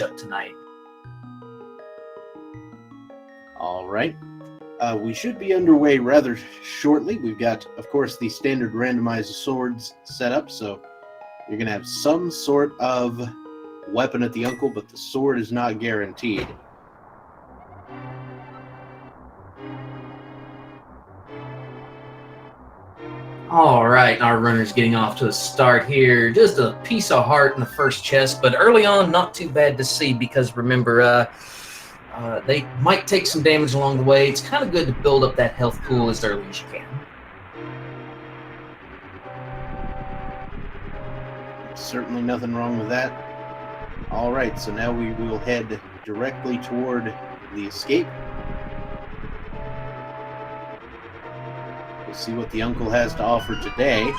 up tonight. All right. We should be underway rather shortly. We've got, of course, the standard randomized swords set up, so you're going to have some sort of weapon at the uncle, but the sword is not guaranteed. All right, our runner's getting off to a start here. Just a piece of heart in the first chest, but early on, not too bad to see because remember, they might take some damage along the way. It's kind of good to build up that health pool as early as you can. Certainly nothing wrong with that. All right, so now we will head directly toward the escape. We'll see what the uncle has to offer today.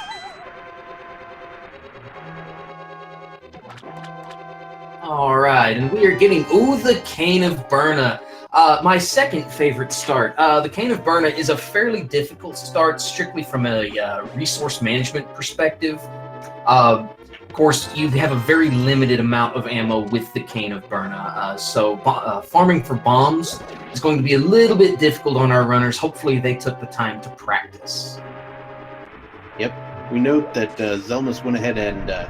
All right, and we are getting, the Cane of Burna. My second favorite start. The Cane of Burna is a fairly difficult start, strictly from a resource management perspective. Of course, you have a very limited amount of ammo with the Cane of Burna, so farming for bombs is going to be a little bit difficult on our runners. Hopefully, they took the time to practice. Yep. We note that Xelnas went ahead and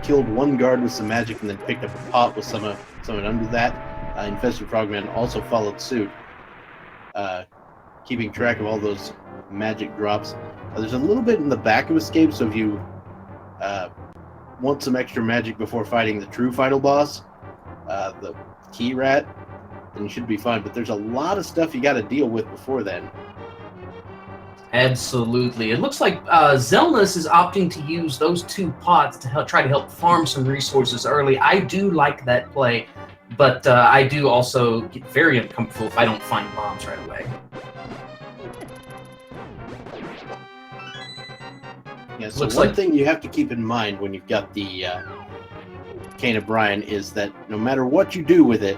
killed one guard with some magic and then picked up a pot with someone under that. InfestedFrogman also followed suit, keeping track of all those magic drops. There's a little bit in the back of escape, so if you want some extra magic before fighting the true final boss, the key rat, then you should be fine. But there's a lot of stuff you got to deal with before then. Absolutely. It looks like Xelnas is opting to use those two pots to try to help farm some resources early. I do like that play, but I do also get very uncomfortable if I don't find bombs right away. Yeah, so one thing you have to keep in mind when you've got the Cane of Brian is that no matter what you do with it,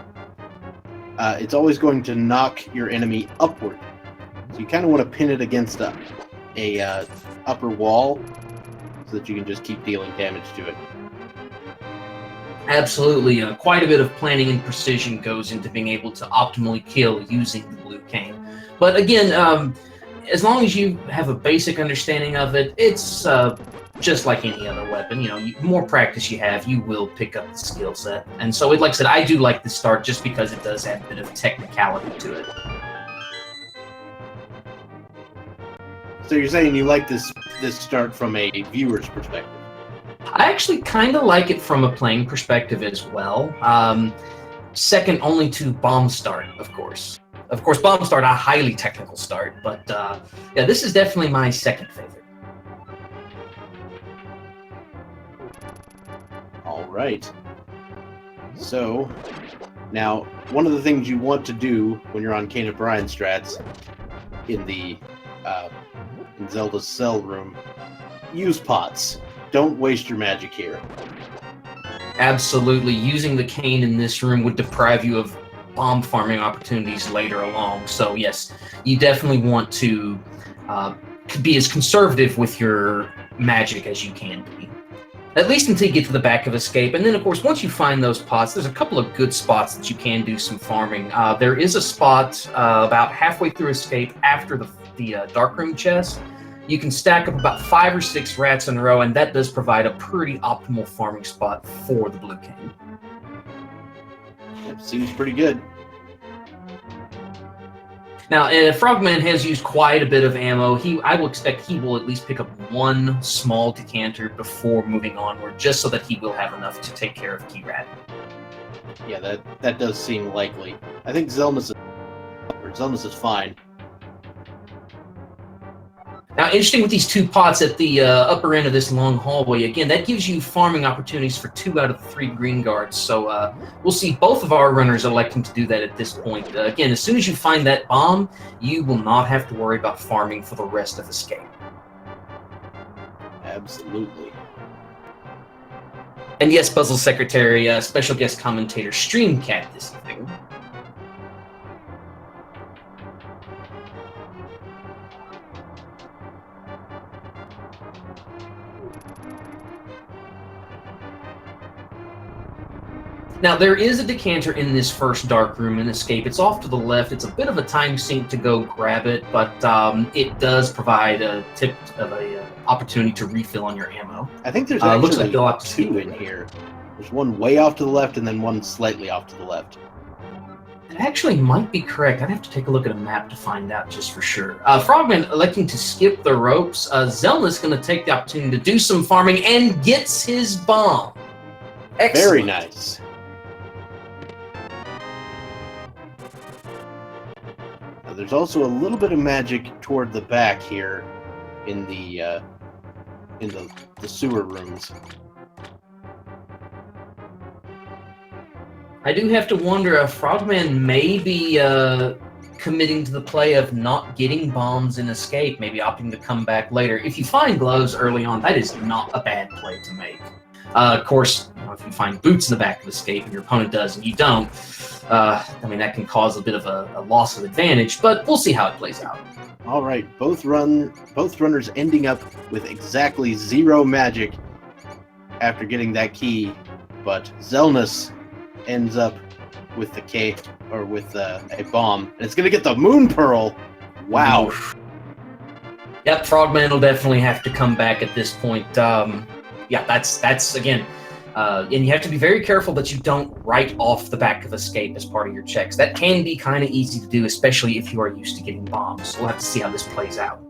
it's always going to knock your enemy upward. So you kind of want to pin it against a upper wall so that you can just keep dealing damage to it. Absolutely. Quite a bit of planning and precision goes into being able to optimally kill using the blue cane. But again, as long as you have a basic understanding of it, it's just like any other weapon. You know, the more practice you have, you will pick up the skill set. And so, like I said, I do like the start just because it does add a bit of technicality to it. So you're saying you like this start from a viewer's perspective? I actually kind of like it from a playing perspective as well. Second only to Bomb Start, of course. Of course, Bomb Start, a highly technical start, but yeah, this is definitely my second favorite. All right. So, now, one of the things you want to do when you're on Cane of Brian strats in the in Zelda's cell room, use pots. Don't waste your magic here. Absolutely. Using the cane in this room would deprive you of bomb farming opportunities later along. So yes, you definitely want to be as conservative with your magic as you can be. At least until you get to the back of Escape. And then, of course, once you find those pots, there's a couple of good spots that you can do some farming. There is a spot about halfway through Escape after the Darkroom chest. You can stack up about 5 or 6 rats in a row, and that does provide a pretty optimal farming spot for the blue cane. That seems pretty good. Now, Frogman has used quite a bit of ammo. I will expect he will at least pick up one small decanter before moving onward, just so that he will have enough to take care of Key Rat. Yeah, that does seem likely. I think Xelnas is fine. Now, interesting with these 2 pots at the upper end of this long hallway, again, that gives you farming opportunities for 2 out of the 3 green guards. So we'll see both of our runners electing to do that at this point. Again, as soon as you find that bomb, you will not have to worry about farming for the rest of Escape. Absolutely. And yes, Puzzle Secretary, special guest commentator, Streamcat this evening. Now, there is a decanter in this first dark room in Escape. It's off to the left. It's a bit of a time sink to go grab it, but it does provide a tip of a opportunity to refill on your ammo. I think there's actually looks like you'll have to two in here. There's one way off to the left and then one slightly off to the left. It actually might be correct. I'd have to take a look at a map to find out just for sure. Frogman electing to skip the ropes. Zelda's going to take the opportunity to do some farming and gets his bomb. Excellent. Very nice. Now, there's also a little bit of magic toward the back here in the sewer rooms. I do have to wonder if Frogman may be committing to the play of not getting bombs in Escape, maybe opting to come back later. If you find gloves early on, that is not a bad play to make. Of course, if you find boots in the back of Escape and your opponent does and you don't, I mean, that can cause a bit of a loss of advantage, but we'll see how it plays out. All right, both runners ending up with exactly 0 magic after getting that key, but Xelnas ends up with the K or with a bomb, and it's gonna get the Moon Pearl. Wow. Yep, Frogman will definitely have to come back at this point. Yeah, that's again, and you have to be very careful that you don't write off the back of Escape as part of your checks. That can be kind of easy to do, especially if you are used to getting bombs. So we'll have to see how this plays out.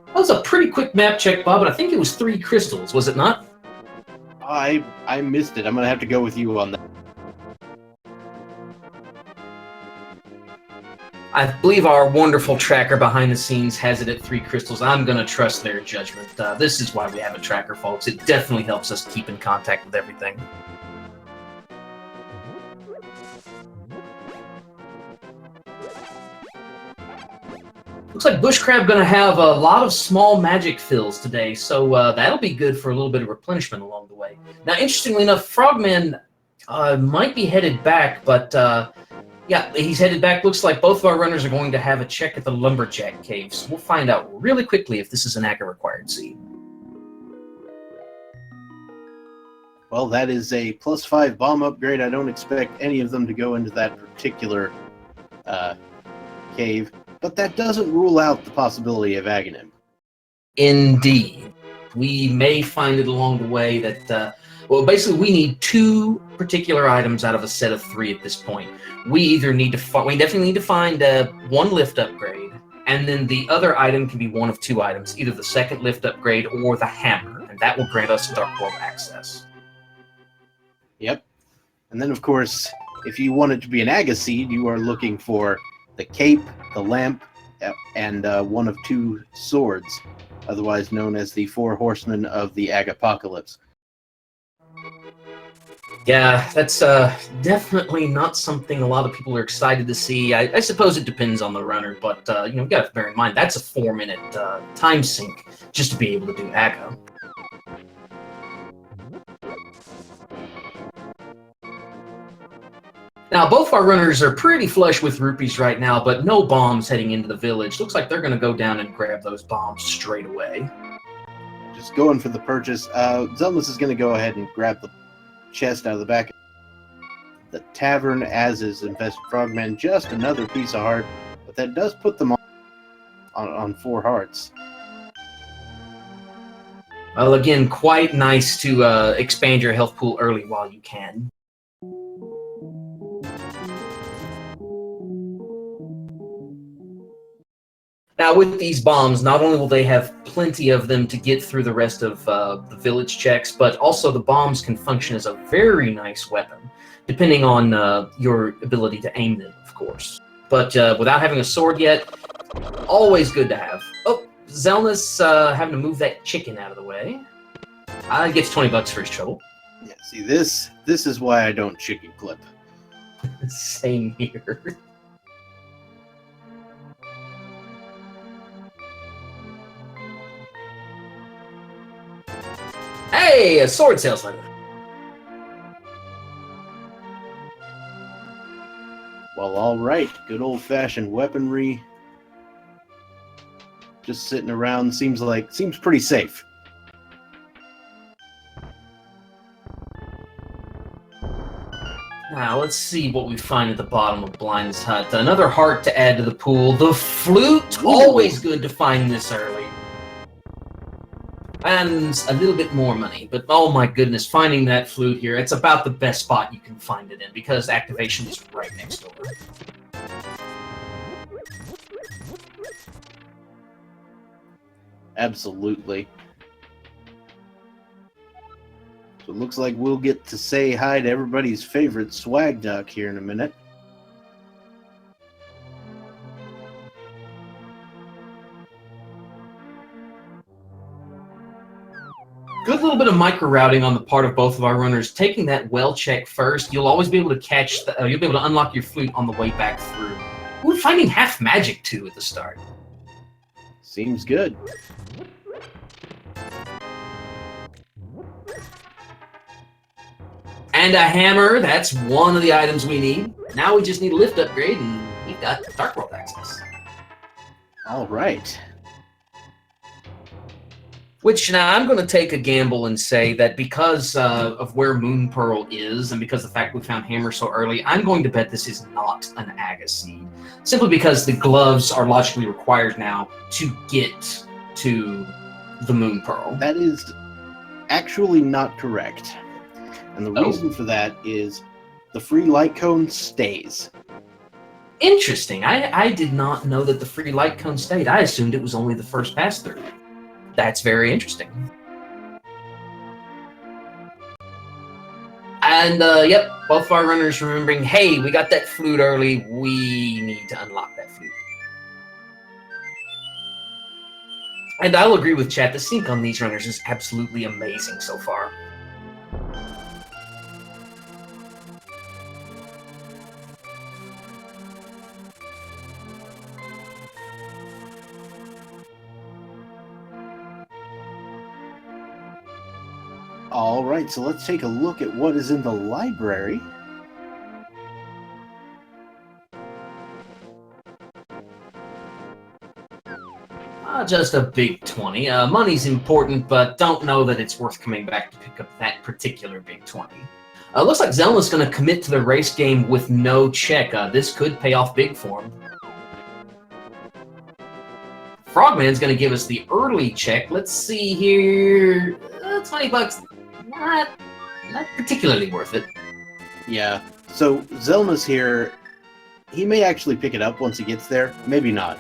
That was a pretty quick map check, Bob, and I think it was 3 crystals, was it not? I missed it. I'm gonna have to go with you on that. I believe our wonderful tracker behind the scenes has it at 3 crystals. I'm going to trust their judgment. This is why we have a tracker, folks. It definitely helps us keep in contact with everything. Looks like Bush Crab going to have a lot of small magic fills today, so that'll be good for a little bit of replenishment along the way. Now, interestingly enough, Frogman might be headed back, but yeah, he's headed back. Looks like both of our runners are going to have a check at the Lumberjack Caves. We'll find out really quickly if this is an AGA-required seed. Well, that is a +5 bomb upgrade. I don't expect any of them to go into that particular cave, but that doesn't rule out the possibility of Aghanim. Indeed. We may find it along the way that, well, basically we need 2 particular items out of a set of 3 at this point. We definitely need to find 1 lift upgrade, and then the other item can be one of 2 items, either the second lift upgrade or the hammer, and that will grant us Dark World access. Yep. And then, of course, if you want it to be an Aga seed, you are looking for the cape, the lamp, and one of 2 swords, otherwise known as the 4 horsemen of the Agapocalypse. Yeah, that's definitely not something a lot of people are excited to see. I suppose it depends on the runner, but you know, you got to bear in mind that's a 4-minute time sink just to be able to do AGA. Now, both our runners are pretty flush with rupees right now, but no bombs heading into the village. Looks like they're going to go down and grab those bombs straight away. Just going for the purchase. Zelmus is going to go ahead and grab the chest out of the back of the tavern, as is InfestedFrogman. Just another piece of heart, but that does put them on 4 hearts. Well, again, quite nice to expand your health pool early while you can. Now, with these bombs, not only will they have plenty of them to get through the rest of the village checks, but also the bombs can function as a very nice weapon, depending on your ability to aim them, of course. But without having a sword yet, always good to have. Oh, Xelnas having to move that chicken out of the way. He gets $20 for his trouble. Yeah, see, this is why I don't chicken clip. Same here. Hey, a sword salesman. Well, all right. Good old-fashioned weaponry. Just sitting around seems pretty safe. Now, let's see what we find at the bottom of Blind's Hut. Another heart to add to the pool. The flute! Always good to find this early. And a little bit more money. But oh my goodness, finding that flute here, it's about the best spot you can find it in, because activation is right next door. Absolutely. So it looks like we'll get to say hi to everybody's favorite swag duck here in a minute. Good little bit of micro routing on the part of both of our runners. Taking that well check first, you'll always be able to catch. You'll be able to unlock your flute on the way back through. We're finding half magic too at the start. Seems good. And a hammer. That's one of the items we need. Now we just need a lift upgrade, and we've got Dark World access. All right. Which, now, I'm going to take a gamble and say that because of where Moon Pearl is, and because of the fact we found Hammer so early, I'm going to bet this is not an Aga seed. Simply because the gloves are logically required now to get to the Moon Pearl. That is actually not correct. And the reason for that is the free light cone stays. Interesting. I did not know that the free light cone stayed. I assumed it was only the first pass-through. That's very interesting. And, yep, both of our runners remembering, hey, we got that flute early. We need to unlock that flute. And I'll agree with chat. The sync on these runners is absolutely amazing so far. All right, so let's take a look at what is in the library. Just a big 20. Money's important, but don't know that it's worth coming back to pick up that particular big 20. Looks like Zelda's going to commit to the race game with no check. This could pay off big for him. Frogman's going to give us the early check. Let's see here. 20 bucks. Not particularly worth it. Yeah. So Zelda's here. He may actually pick it up once he gets there. Maybe not.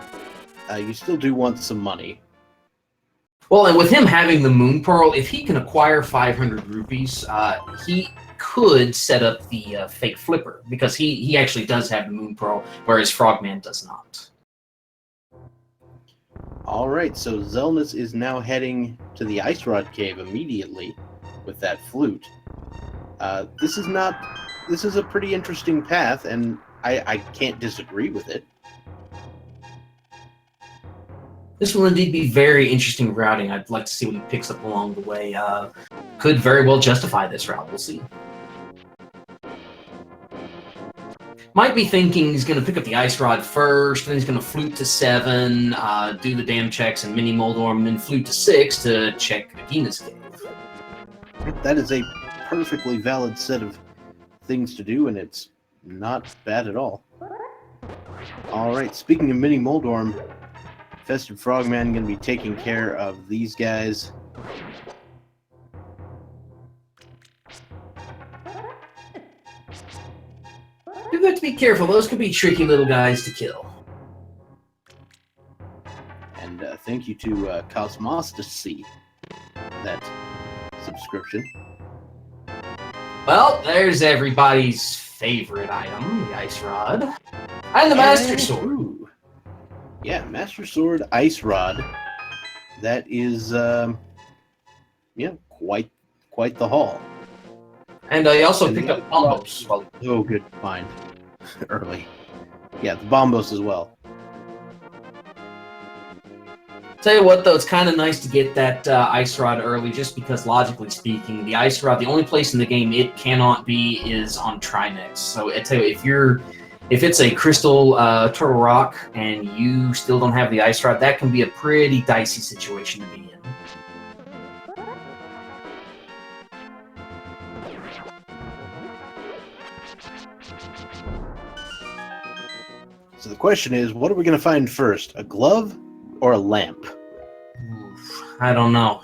You still do want some money. Well, and with him having the Moon Pearl, if he can acquire 500 rupees, he could set up the fake flipper, because he actually does have the Moon Pearl, whereas Frogman does not. All right, so Xelnas is now heading to the Ice Rod Cave immediately with that flute. This is a pretty interesting path, and I can't disagree with it. This will indeed be very interesting routing. I'd like to see what he picks up along the way. Could very well justify this route. We'll see. Might be thinking he's going to pick up the Ice Rod first, then he's going to flute to 7, do the damn checks and mini Moldorm, and then flute to 6 to check Agina's Cave. That is a perfectly valid set of things to do, and it's not bad at all. All right, speaking of mini Moldorm, InfestedFrogman going to be taking care of these guys. You've got to be careful. Those could be tricky little guys to kill. And thank you to Cosmostasy for that subscription. Well, there's everybody's favorite item, the Ice Rod. And the Master Sword. Ooh. Yeah, Master Sword, Ice Rod. That is, yeah, quite the haul. And I also picked up Bombos. Oh, good find. Early. Yeah, the Bombos as well. Tell you what, though, it's kind of nice to get that ice rod early, just because, logically speaking, the ice rod, the only place in the game it cannot be is on Trinex. So I tell you, if it's a crystal turtle rock and you still don't have the ice rod, that can be a pretty dicey situation to be in. So the question is, what are we going to find first, a glove or a lamp? I don't know.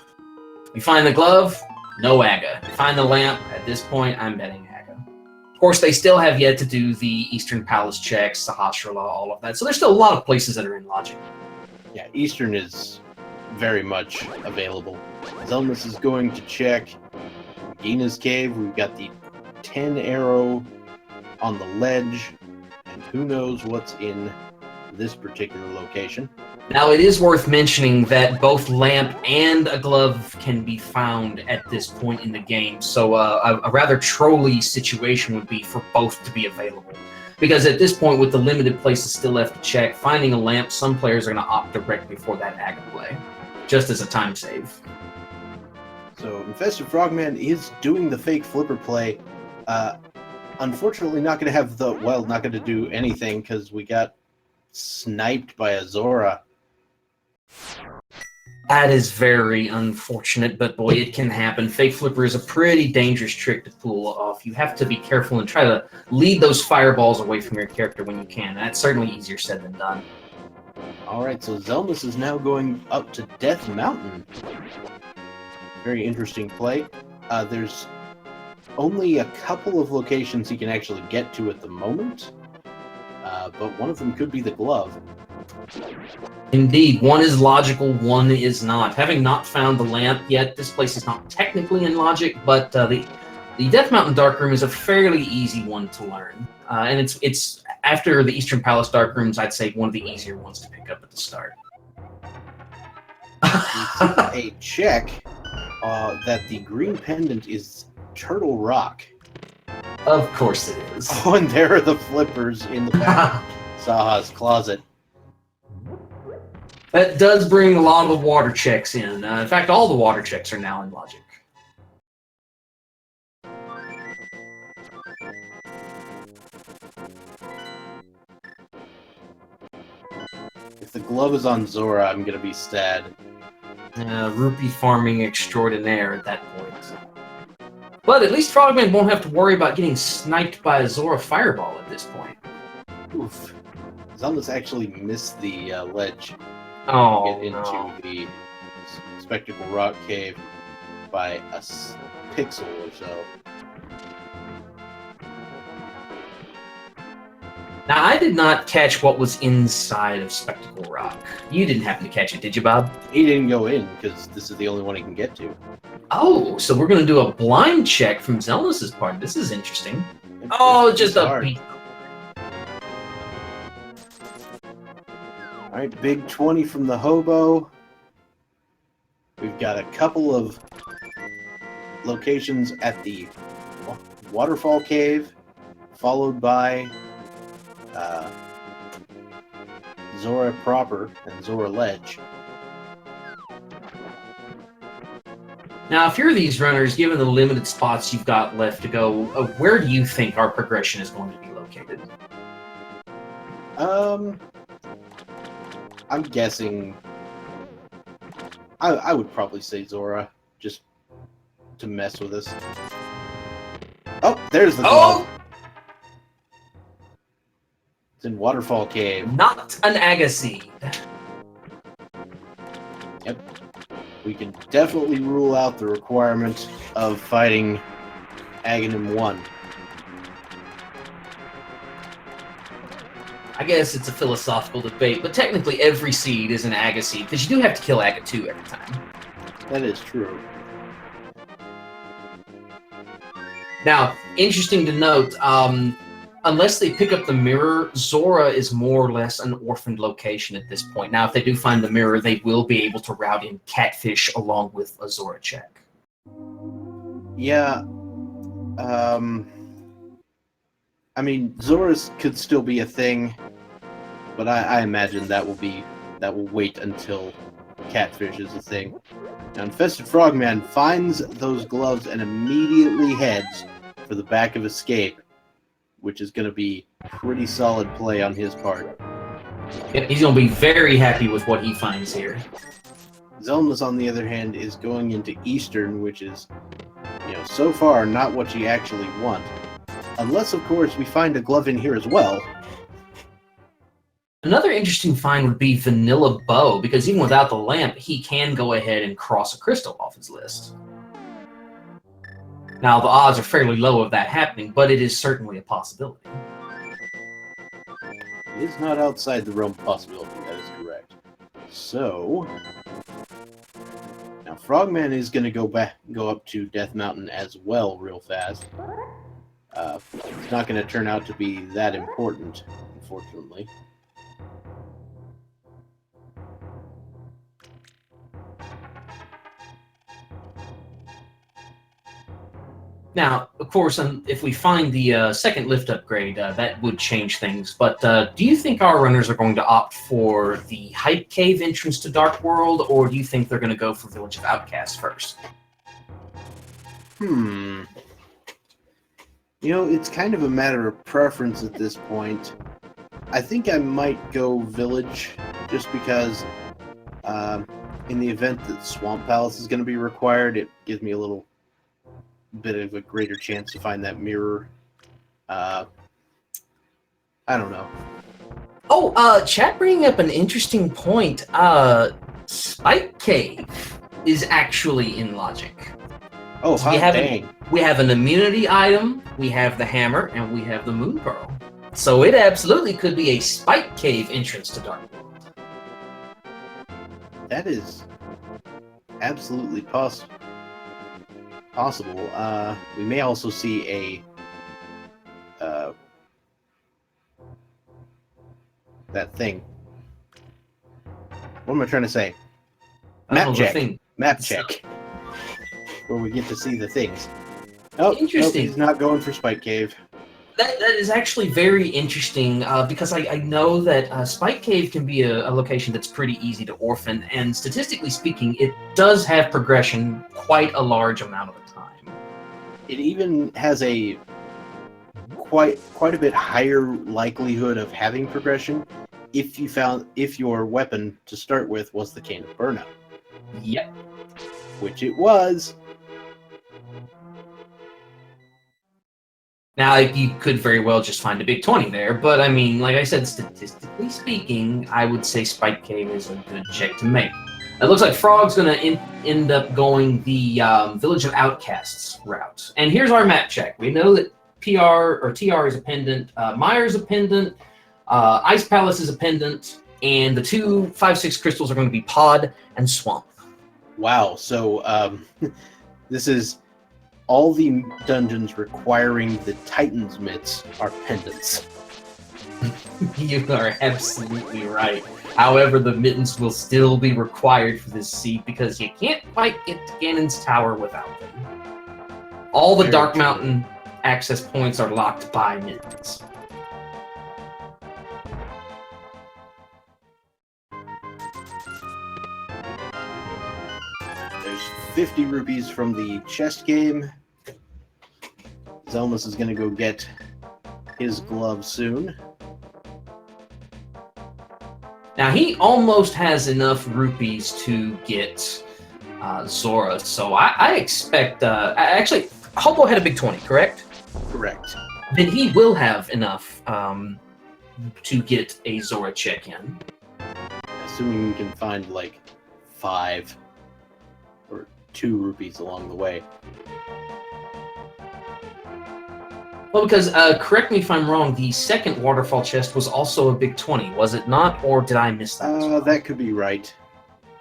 You find the glove, no Aga. You find the lamp, at this point, I'm betting Aga. Of course, they still have yet to do the Eastern Palace checks, Sahasrara, all of that. So there's still a lot of places that are in logic. Yeah, Eastern is very much available. Zelmus is going to check Gina's cave. We've got the 10 arrow on the ledge, and who knows what's in this particular location. Now, it is worth mentioning that both lamp and a glove can be found at this point in the game, so a rather trolly situation would be for both to be available. Because at this point, with the limited places still left to check, finding a lamp, some players are going to opt directly for that Aga play, just as a time save. So, InfestedFrogman is doing the fake flipper play. Unfortunately, not going to have the, well, not going to do anything because we got sniped by a Zora. That is very unfortunate, but boy, it can happen. Fake Flipper is a pretty dangerous trick to pull off. You have to be careful and try to lead those fireballs away from your character when you can. That's certainly easier said than done. Alright, so Zelmus is now going up to Death Mountain. Very interesting play. There's only a couple of locations he can actually get to at the moment, but one of them could be the glove. Indeed, one is logical, one is not. Having not found the lamp yet, this place is not technically in logic, but the Death Mountain Dark Room is a fairly easy one to learn. And it's after the Eastern Palace Dark Rooms, I'd say one of the easier ones to pick up at the start. A check that the green pendant is Turtle Rock. Of course it is. Oh, and there are the flippers in the back of Saha's closet. That does bring a lot of water checks in. In fact, all the water checks are now in logic. If the glove is on Zora, I'm going to be sad. Rupee farming extraordinaire at that point. But at least Frogman won't have to worry about getting sniped by a Zora fireball at this point. Oof. Zelda's actually missed the ledge. Oh, Get into no. the Spectacle Rock Cave by a pixel or so. Now, I did not catch what was inside of Spectacle Rock. You didn't happen to catch it, did you, Bob? He didn't go in because this is the only one he can get to. Oh, so we're going to do a blind check from Zelda's part. This is interesting. Oh, just a beat. Alright, big 20 from the hobo. We've got a couple of locations at the Waterfall Cave, followed by Zora proper and Zora Ledge. Now, if you're these runners, given the limited spots you've got left to go, where do you think our progression is going to be located? I'm guessing I would probably say Zora, just to mess with us. Oh, there's the glove. Oh! It's in Waterfall Cave. Not an Agaseed. Yep. We can definitely rule out the requirement of fighting Aghanim 1. I guess it's a philosophical debate, but technically every seed is an Agaseed, because you do have to kill Aga 2 every time. That is true. Now, interesting to note, unless they pick up the mirror, Zora is more or less an orphaned location at this point. Now, if they do find the mirror, they will be able to route in Catfish along with a Zora check. Yeah. I mean, Zora's could still be a thing, but I imagine that will wait until catfish is a thing. Now, InfestedFrogman finds those gloves and immediately heads for the back of Escape, which is going to be pretty solid play on his part. Yeah, he's going to be very happy with what he finds here. Xelnas, on the other hand, is going into Eastern, which is, so far not what you actually want. Unless, of course, we find a glove in here as well. Another interesting find would be Vanilla Bow, because even without the lamp, he can go ahead and cross a crystal off his list. Now, the odds are fairly low of that happening, but it is certainly a possibility. It is not outside the realm of possibility, that is correct. So, now Frogman is going to go up to Death Mountain as well real fast. It's not going to turn out to be that important, unfortunately. Now, of course, if we find the second lift upgrade, that would change things. But do you think our runners are going to opt for the Hype Cave entrance to Dark World, or do you think they're going to go for Village of Outcasts first? It's kind of a matter of preference at this point. I think I might go Village, just because in the event that Swamp Palace is going to be required, it gives me a little bit of a greater chance to find that mirror. I don't know. Oh, chat bringing up an interesting point. Spike Cave is actually in logic. Oh, so we have an immunity item, we have the hammer, and we have the Moon Pearl. So it absolutely could be a Spike Cave entrance to Dark World. That is absolutely possible. We may also see that thing. What am I trying to say? Map check. Where we get to see the things. Oh, interesting. Nope, he's not going for Spike Cave. That is actually very interesting because I know that Spike Cave can be a location that's pretty easy to orphan, and statistically speaking, it does have progression quite a large amount of the time. It even has a quite a bit higher likelihood of having progression if your weapon to start with was the Cane of Burnout. Yep. Which it was. Now, you could very well just find a big 20 there, but I mean, like I said, statistically speaking, I would say Spike Cave is a good check to make. It looks like Frog's going to end up going the Village of Outcasts route. And here's our map check. We know that TR is a pendant, Meyer is a pendant, Ice Palace is a pendant, and the 2 5/6 crystals are going to be Pod and Swamp. Wow, so this is all the dungeons requiring the Titan's mitts are pendants. You are absolutely right. However, the mittens will still be required for this seed because you can't quite get to Ganon's tower without them. All the Dark Mountain access points are locked by mittens. There's 50 rupees from the chest game. Xelnas is going to go get his glove soon. Now, he almost has enough rupees to get Zora, so I expect... actually, Hobo had a big 20, correct? Correct. Then he will have enough to get a Zora check-in. Assuming we can find, like, 5 or 2 rupees along the way. Well, because, correct me if I'm wrong, the second waterfall chest was also a big 20, was it not? Or did I miss that? That could be right.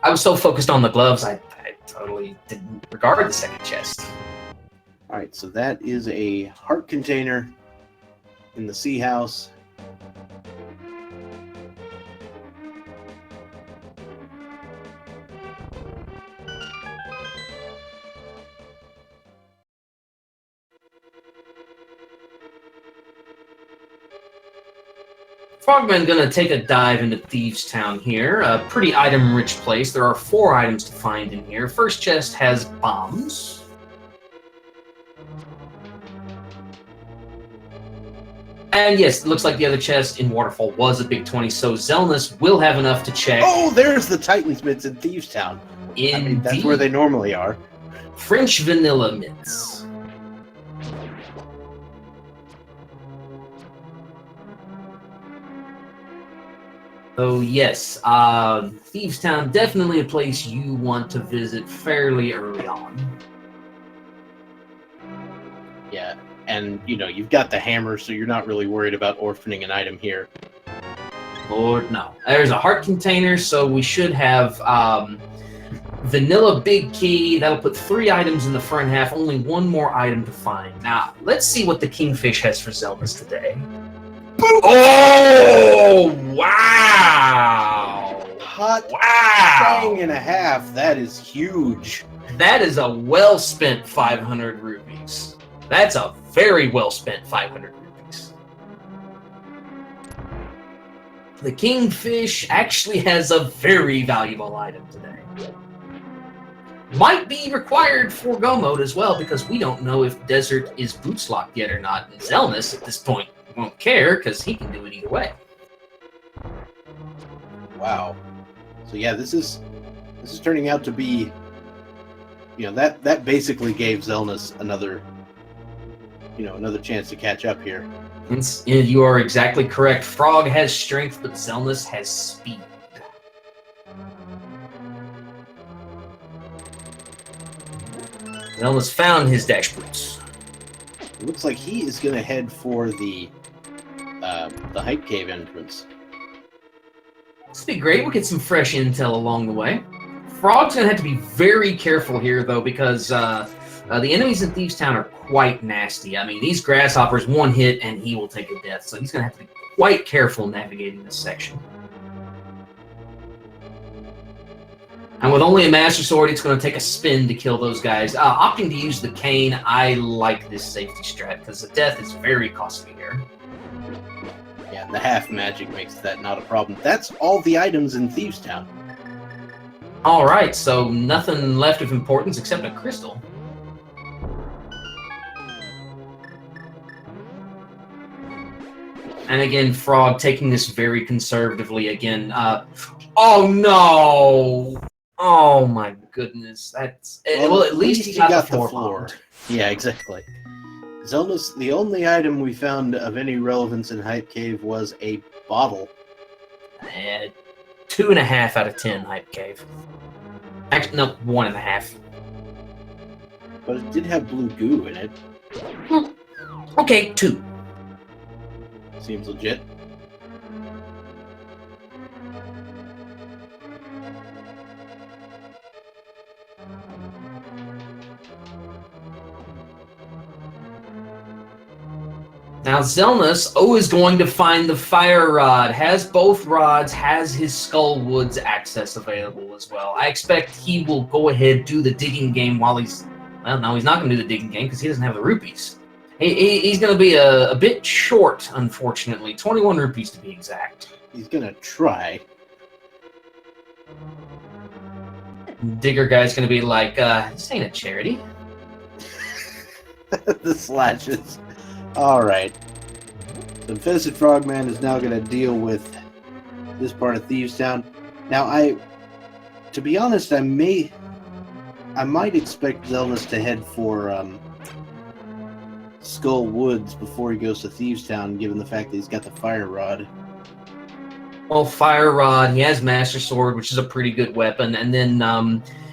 I was so focused on the gloves, I totally didn't regard the second chest. Alright, so that is a heart container in the sea house. Frogman gonna take a dive into Thieves Town here. A pretty item-rich place. There are 4 items to find in here. First chest has bombs. And yes, it looks like the other chest in Waterfall was a big 20, so Xelnas will have enough to check. Oh, there's the Titans Mitts in Thieves Town. Indeed. I mean, that's where they normally are. French vanilla mitts. Oh yes, Thieves Town, definitely a place you want to visit fairly early on. Yeah, and you know, you've got the hammer, so you're not really worried about orphaning an item here. Lord, no. There's a heart container, so we should have vanilla big key. That'll put 3 items in the front half, only 1 more item to find. Now, let's see what the Kingfish has for Zeldas today. Oh, wow! Hot Wow! dang and a half, that is huge. That is a well-spent 500 rupees. That's a very well-spent 500 rupees. The Kingfish actually has a very valuable item today. Might be required for go mode as well, because we don't know if Desert is boots locked yet or not. And Xelnas, at this point, won't care, because he can do it either way. Wow. So yeah, this is turning out to be, you know, that basically gave Xelnas another chance to catch up here. You are exactly correct. Frog has strength, but Xelnas has speed. Xelnas found his dash boots. It looks like he is going to head for the Hype Cave entrance. This would be great. We'll get some fresh intel along the way. Frog's going to have to be very careful here, though, because the enemies in Thieves Town are quite nasty. I mean, these grasshoppers, 1 hit and he will take a death, so he's going to have to be quite careful navigating this section. And with only a Master Sword, it's going to take a spin to kill those guys. Opting to use the cane, I like this safety strat, because the death is very costly here. Yeah, the half magic makes that not a problem. That's all the items in Thieves Town. Alright, so nothing left of importance except a crystal. And again, Frog taking this very conservatively again. Oh no! Oh my goodness, that's... Well, at least he got the floor. Yeah, exactly. Xelnas, the only item we found of any relevance in Hype Cave was a bottle. 2.5 out of 10 Hype Cave. Actually, no, 1.5. But it did have blue goo in it. Okay, 2. Seems legit. Now Xelnas is going to find the fire rod, has both rods, has his Skull Woods access available as well. I expect he will go ahead, do the digging game while he's... Well, no, he's not going to do the digging game because he doesn't have the rupees. He's going to be a bit short, unfortunately. 21 rupees to be exact. He's going to try. Digger guy's going to be like, this ain't a charity. The slashes. Alright. So InfestedFrogman is now going to deal with this part of Thieves Town. Now, to be honest, I might expect Xelnas to head for Skull Woods before he goes to Thieves Town, given the fact that he's got the Fire Rod. Well, Fire Rod, he has Master Sword, which is a pretty good weapon, and then,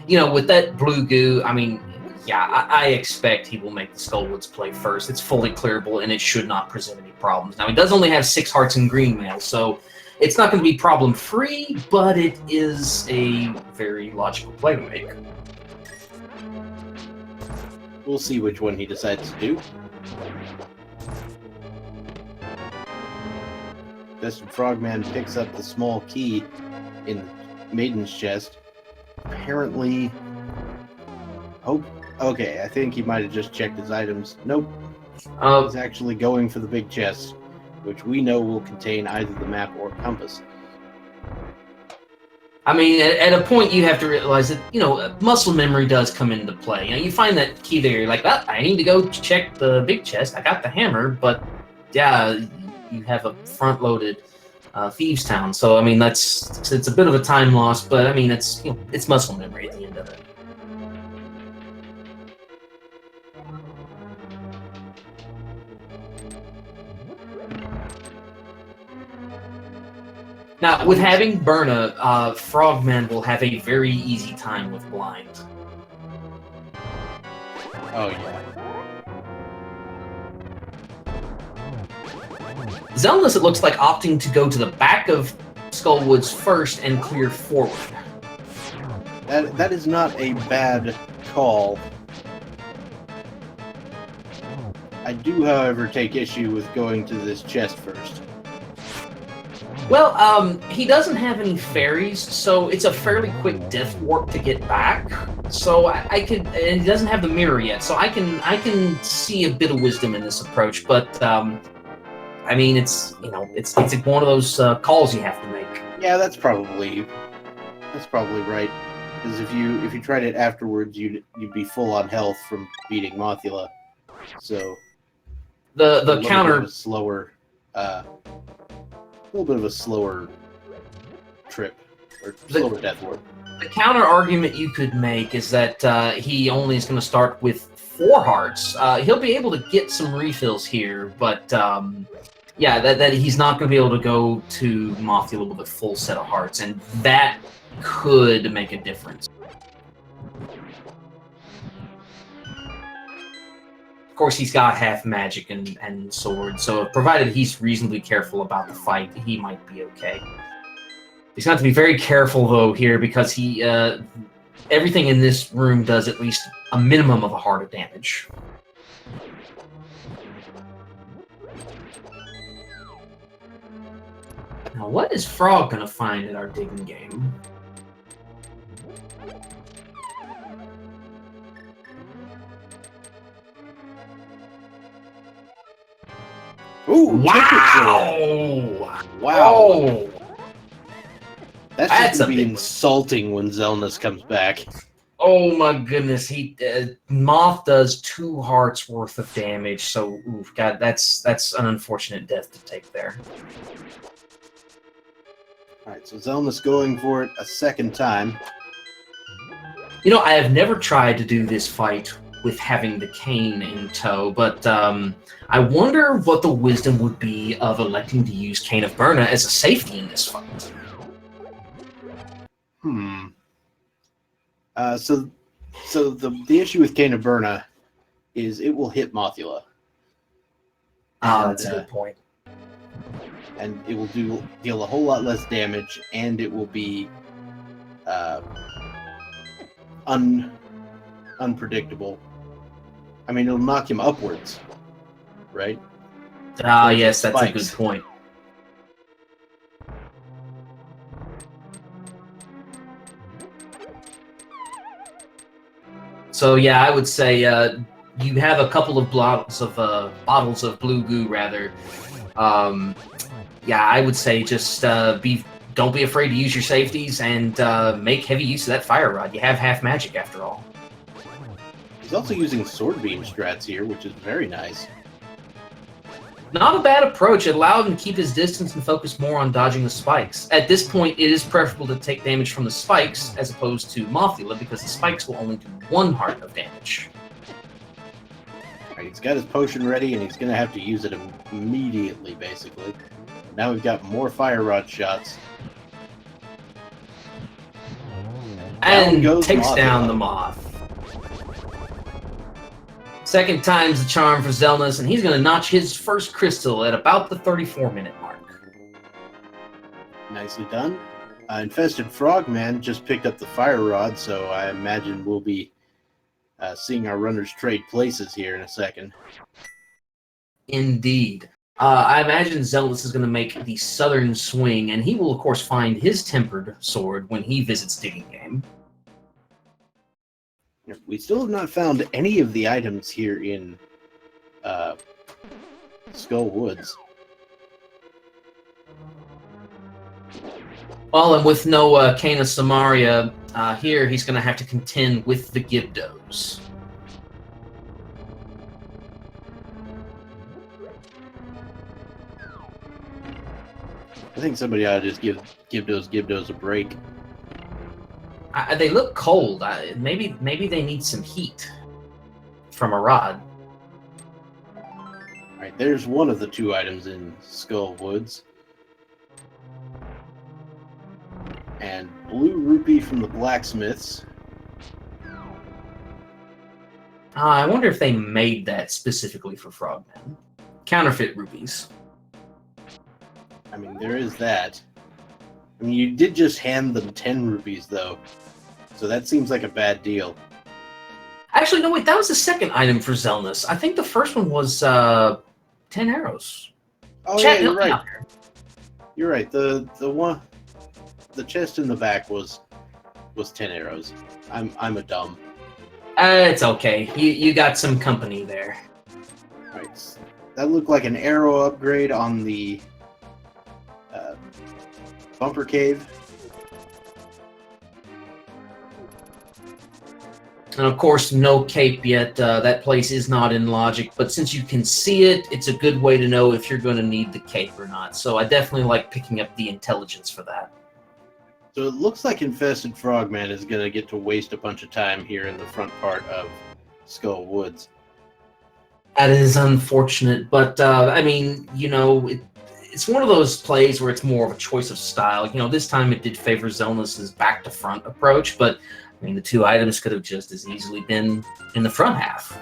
you know, with that blue goo, I mean... Yeah, I expect he will make the Skullwoods play first. It's fully clearable, and it should not present any problems. Now, he does only have 6 hearts in green mail, so it's not going to be problem-free, but it is a very logical play to make. We'll see which one he decides to do. InfestedFrogman picks up the small key in Maiden's chest. Apparently... Okay, I think he might have just checked his items. Nope. He's actually going for the big chest. which we know will contain either the map or compass. I mean, at a point you have to realize that, you know, muscle memory does come into play. You know, you find that key there, you're like, oh, I need to go check the big chest. I got the hammer, but yeah, you have a front-loaded Thieves Town. So, I mean, it's a bit of a time loss, but I mean, it's, you know, it's muscle memory at the end of it. Now, with having Berna, Frogman will have a very easy time with blind. Oh, yeah. Xelnas, it looks like, opting to go to the back of Skullwoods first and clear forward. That is not a bad call. I do, however, take issue with going to this chest first. Well, he doesn't have any fairies, so it's a fairly quick death warp to get back. So I could, and he doesn't have the mirror yet, so I can see a bit of wisdom in this approach. But I mean, it's, you know, it's one of those calls you have to make. Yeah, that's probably right. Because if you tried it afterwards, you'd be full on health from beating Mothula. So the counter bit of a slower. A little bit of a slower trip, or slower death warp. The counter argument you could make is that he only is going to start with 4 hearts. He'll be able to get some refills here, but yeah, that he's not going to be able to go to Mothula with a full set of hearts, and that could make a difference. Of course, he's got half magic and sword, so provided he's reasonably careful about the fight, he might be okay. He's got to be very careful, though, here, because he everything in this room does at least a minimum of a heart of damage. Now, what is Frog going to find at our digging game? Ooh! Wow! Wow! Oh. That's just going to be insulting when Xelnas comes back. Oh my goodness! He Moth does 2 hearts worth of damage. So, oof, God, that's an unfortunate death to take there. All right, so Xelnas going for it a second time. You know, I have never tried to do this fight with having the cane in tow, but I wonder what the wisdom would be of electing to use Cane of Berna as a safety in this fight. So the issue with Cane of Berna is it will hit Mothula. That's a good point. And it will deal a whole lot less damage, and it will be unpredictable. I mean, it'll knock him upwards, right? Yes, that's a good point. So yeah, I would say you have a couple of bottles of blue goo, rather. Yeah, I would say just don't be afraid to use your safeties and make heavy use of that fire rod. You have half magic after all. He's also using sword beam strats here, which is very nice. Not a bad approach. It allowed him to keep his distance and focus more on dodging the spikes. At this point, it is preferable to take damage from the spikes as opposed to Mothula, because the spikes will only do 1 heart of damage. Right, he's got his potion ready, and he's going to have to use it immediately, basically. Now we've got more fire rod shots. And takes down the Moth. Second time's the charm for Xelnas, and he's going to notch his first crystal at about the 34-minute mark. Nicely done. InfestedFrogman just picked up the fire rod, so I imagine we'll be seeing our runners trade places here in a second. Indeed. I imagine Xelnas is going to make the southern swing, and he will, of course, find his tempered sword when he visits Digging Game. We still have not found any of the items here in Skull Woods. Well, and with no Kana Samaria here, he's going to have to contend with the Gibdos. I think somebody ought to just give those Gibdos a break. They look cold. Maybe they need some heat from a rod. All right, there's one of the 2 items in Skull Woods. And blue rupee from the blacksmiths. I wonder if they made that specifically for Frogman. Counterfeit rupees. I mean, there is that. I mean, you did just hand them 10 rupees, though. So that seems like a bad deal. Actually, no, wait, that was the second item for Xelnas. I think the first one was 10 arrows. Oh, Chat, yeah, you're right. You're right. The chest in the back was 10 arrows. I'm a dumb. It's okay. You got some company there. Right. That looked like an arrow upgrade on the bumper cave. And of course, no cape yet. That place is not in logic, but since you can see it, it's a good way to know if you're going to need the cape or not. So I definitely like picking up the intelligence for that. So it looks like InfestedFrogman is going to get to waste a bunch of time here in the front part of Skull Woods. That is unfortunate, but I mean, you know, it's one of those plays where it's more of a choice of style. You know, this time it did favor Xelnas' back-to-front approach, but I mean, the 2 items could have just as easily been in the front half.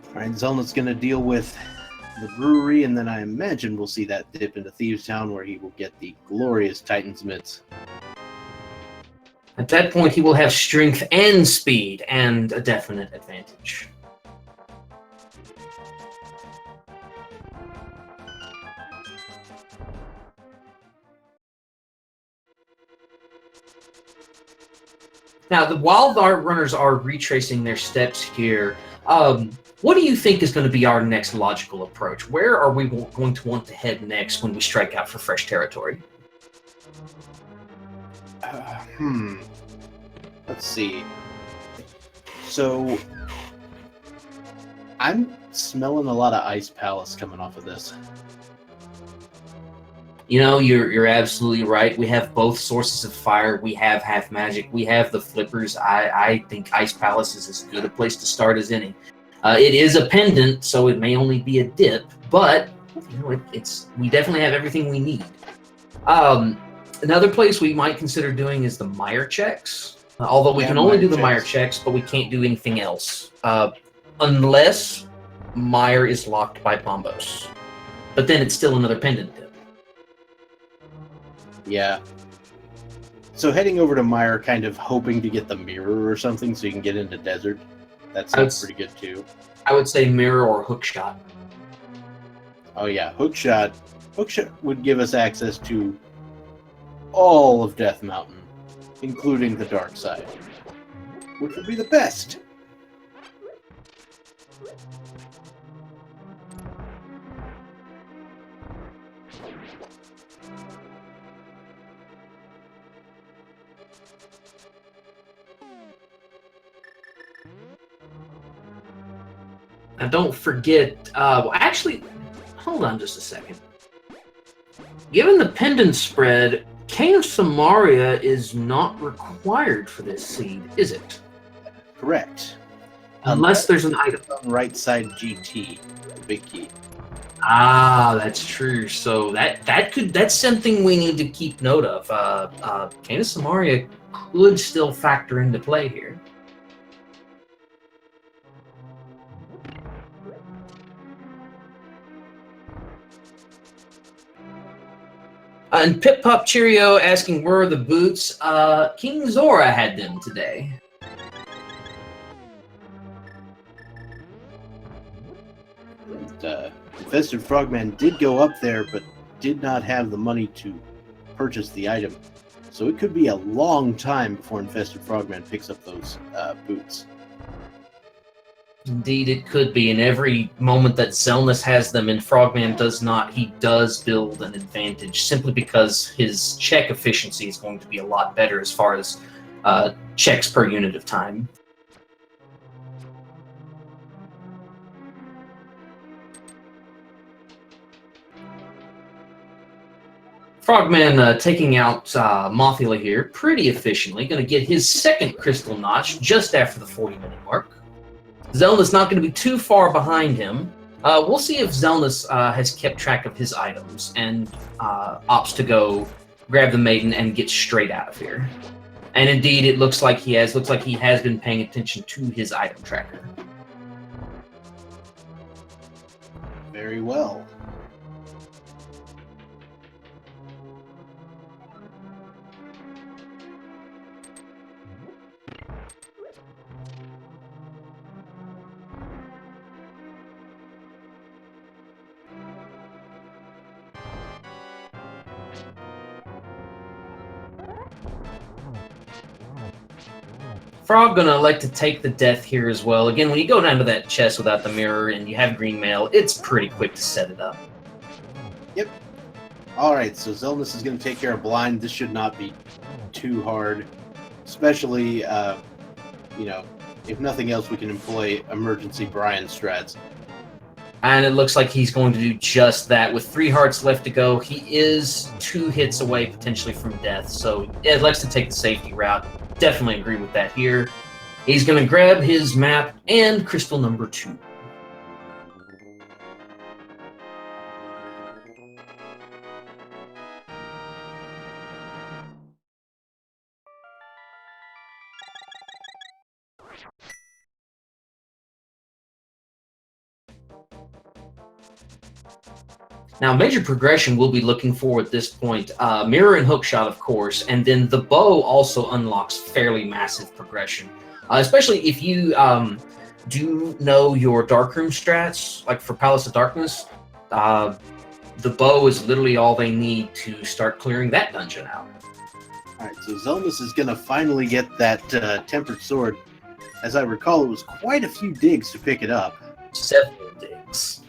All right, Zelna's going to deal with the brewery, and then I imagine we'll see that dip into Thieves Town, where he will get the glorious Titan's Mitts. At that point, he will have strength and speed, and a definite advantage. Now, while our runners are retracing their steps here, what do you think is going to be our next logical approach? Where are we going to want to head next when we strike out for fresh territory? Let's see. So, I'm smelling a lot of Ice Palace coming off of this. You know, you're absolutely right. We have both sources of fire. We have half magic. We have the flippers. I think Ice Palace is as good a place to start as any. It is a pendant, so it may only be a dip, but you know, we definitely have everything we need. Another place we might consider doing is the Meyer checks. Although we can only do the Meyer checks, but we can't do anything else. Unless Meyer is locked by Bombos. But then it's still another pendant dip. Yeah. So heading over to Meyer, kind of hoping to get the mirror or something so you can get into desert. That sounds pretty good too. I would say mirror or hookshot. Oh yeah, hookshot. Hookshot would give us access to all of Death Mountain, including the dark side, which would be the best. Now don't forget, actually, hold on just a second. Given the pendant spread, Cane of Samaria is not required for this seed, is it? Correct. Unless there's an item. On right side GT, the big key. Ah, that's true. So that's something we need to keep note of. Cane of Samaria could still factor into play here. And Pip Pop Cheerio asking where are the boots? King Zora had them today. And InfestedFrogman did go up there, but did not have the money to purchase the item. So it could be a long time before Infested Frogman picks up those boots. Indeed, it could be. And every moment that Xelnas has them and Frogman does not, he does build an advantage simply because his check efficiency is going to be a lot better as far as checks per unit of time. Frogman taking out Mothula here pretty efficiently. Going to get his second crystal notch just after the 40-minute mark. Xelnas not going to be too far behind him. We'll see if Xelnas has kept track of his items and opts to go grab the maiden and get straight out of here. And indeed, it looks like he has. Looks like he has been paying attention to his item tracker. Very well. Frog gonna elect to take the death here as well. Again, when you go down to that chest without the mirror and you have green mail, it's pretty quick to set it up. Yep. Alright, so Xelnas is going to take care of blind. This should not be too hard. Especially, if nothing else, we can employ emergency Brian strats. And it looks like he's going to do just that. With 3 hearts left to go, he is 2 hits away potentially from death. So it likes to take the safety route. Definitely agree with that here. He's going to grab his map and crystal number 2. Now, major progression we'll be looking for at this point, mirror and hookshot, of course, and then the bow also unlocks fairly massive progression, especially if you do know your darkroom strats, like for Palace of Darkness. The bow is literally all they need to start clearing that dungeon out. All right, so Xelnas is going to finally get that tempered sword. As I recall, it was quite a few digs to pick it up. Several digs.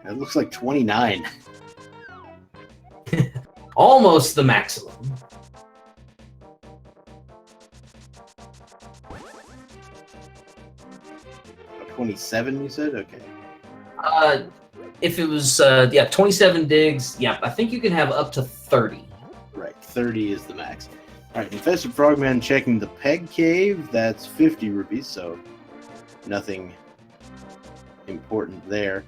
It looks like 29. Almost the maximum. Oh, 27, you said? Okay. If it was, 27 digs, I think you can have up to 30. Right, 30 is the max. All right, Infested Frogman checking the Peg Cave. That's 50 rupees, so nothing important there.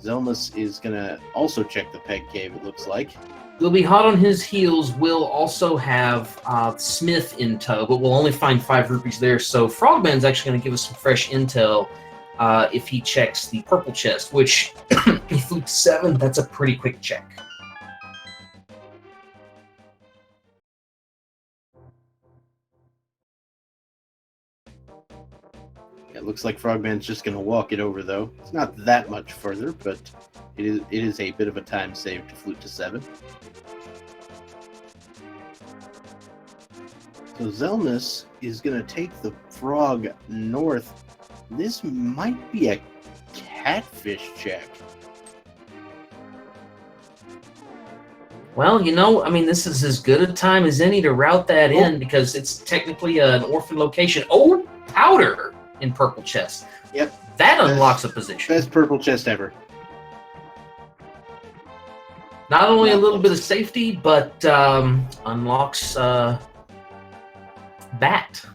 Xelnas is going to also check the Peg Cave, it looks like. He'll be hot on his heels. We'll also have Smith in tow, but we'll only find 5 rupees there. So Frogman's actually going to give us some fresh intel if he checks the purple chest, which, if Fleet 7, that's a pretty quick check. It looks like Frogman's just going to walk it over, though. It's not that much further, but it is a bit of a time save to Flute to 7. So Xelnas is going to take the frog north. This might be a catfish check. Well, this is as good a time as any to route that in because it's technically an orphan location. Oh, powder in purple chest. Yep. That unlocks a position. Best purple chest ever. Not only a little bit of safety, but unlocks Bat.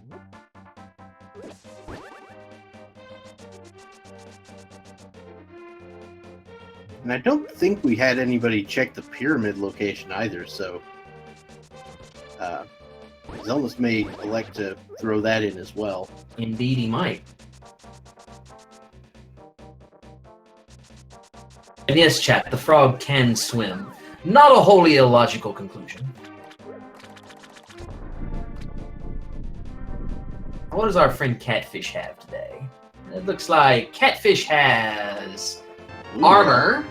And I don't think we had anybody check the pyramid location either, so Xelnas may elect to throw that in as well. Indeed, he might. And yes, chat, the frog can swim. Not a wholly illogical conclusion. What does our friend Catfish have today? It looks like Catfish has armor,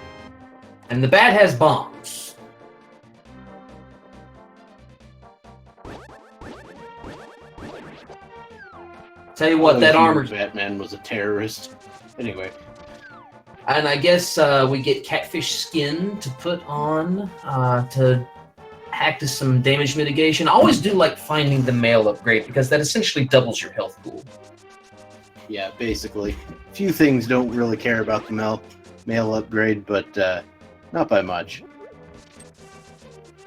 and the bat has bombs. Tell you what, that armor. Batman was a terrorist. Anyway. And I guess we get Catfish skin to put on to act as some damage mitigation. I always do like finding the male upgrade because that essentially doubles your health pool. Yeah, basically. Few things don't really care about the male upgrade, but not by much.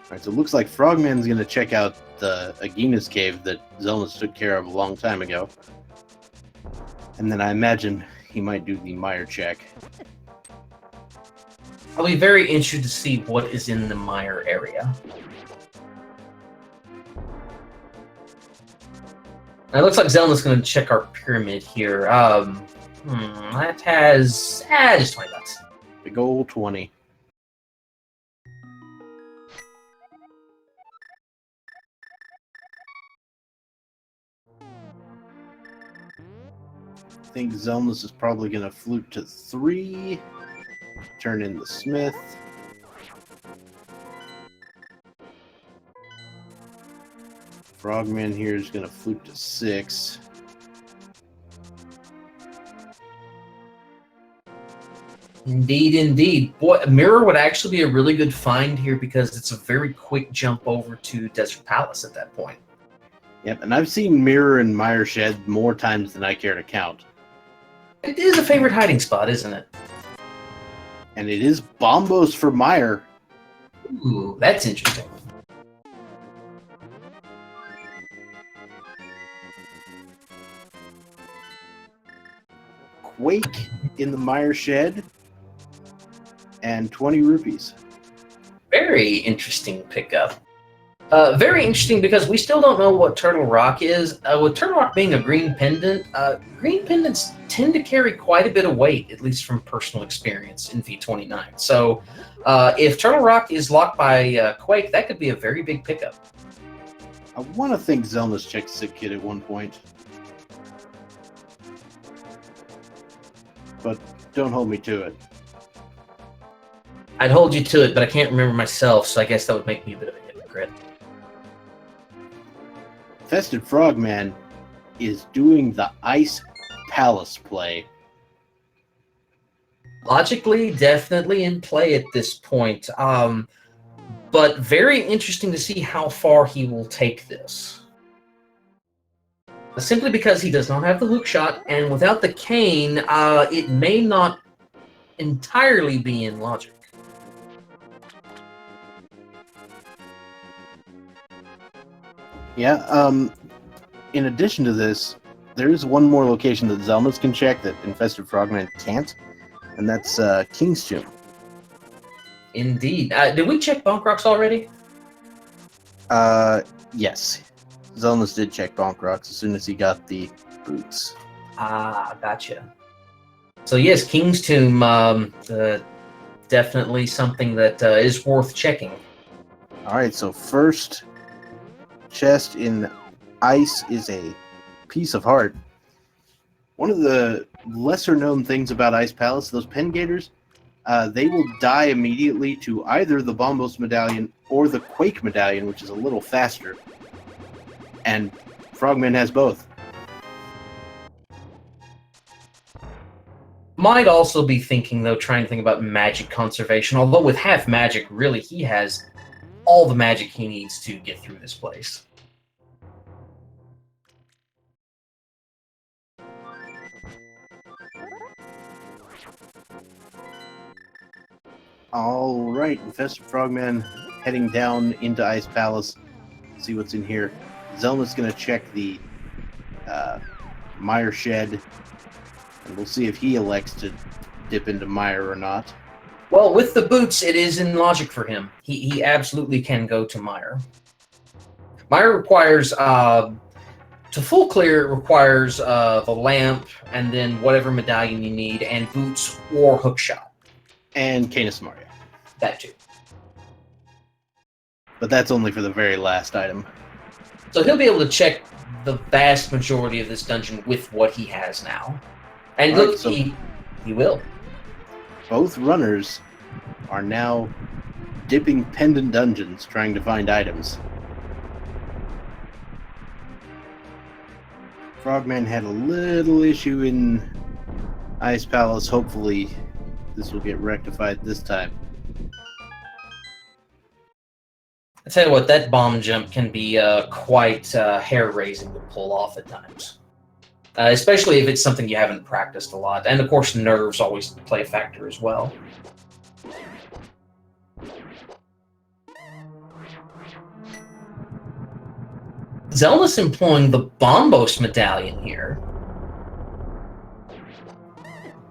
Alright, so it looks like Frogman's going to check out the Agina's cave that Xelnas took care of a long time ago. And then I imagine he might do the Meyer check. I'll be very interested to see what is in the Meyer area. It looks like Zelda's going to check our pyramid here. That has just 20 bucks. Big old 20. I think Zelda's is probably going to flute to 3. Turn in the Smith. Frogman here is going to flute to 6. Indeed, indeed. Boy, Mirror would actually be a really good find here because it's a very quick jump over to Desert Palace at that point. Yep, and I've seen Mirror and Meyer Shed more times than I care to count. It is a favorite hiding spot, isn't it? And it is Bombos for Meyer. Ooh, that's interesting. Quake in the Meyer Shed. And 20 rupees. Very interesting pickup. Very interesting because we still don't know what Turtle Rock is. With Turtle Rock being a green pendant, green pendants tend to carry quite a bit of weight, at least from personal experience in V29. So if Turtle Rock is locked by Quake, that could be a very big pickup. I want to think Xelnas checked Sick Kid at one point. But don't hold me to it. I'd hold you to it, but I can't remember myself, so I guess that would make me a bit of a hypocrite. InfestedFrogman is doing the Ice Palace play. Logically, definitely in play at this point, but very interesting to see how far he will take this. Simply because he does not have the hook shot, and without the cane, it may not entirely be in logic. Yeah, in addition to this, there is one more location that Xelnas can check that InfestedFrogman can't, and that's King's Tomb. Indeed. Did we check Bonk Rocks already? Yes. Xelnas did check Bonk Rocks as soon as he got the boots. Ah, gotcha. So yes, King's Tomb, definitely something that is worth checking. Alright, so first chest in ice is a piece of heart. One of the lesser known things about Ice Palace, those pen gators, they will die immediately to either the Bombos medallion or the Quake medallion, which is a little faster. And Frogman has both. Might also be thinking, though, trying to think about magic conservation, although with half magic, really, he has all the magic he needs to get through this place. Alright, InfestedFrogman heading down into Ice Palace. See what's in here. Zelda's going to check the Meyer Shed, and we'll see if he elects to dip into Meyer or not. Well, with the boots, it is in logic for him. He absolutely can go to Meyer. Meyer requires, to full clear, it requires the lamp, and then whatever medallion you need, and boots or hookshot. And Canis Mario. That too. But that's only for the very last item. So he'll be able to check the vast majority of this dungeon with what he has now. And look, Right, so he will. both runners are now dipping pendant dungeons trying to find items. Frogman had a little issue in Ice Palace. Hopefully this will get rectified this time. I tell you what, that bomb jump can be quite hair-raising to pull off at times. Especially if it's something you haven't practiced a lot. And of course, nerves always play a factor as well. Zelda's employing the Bombos medallion here.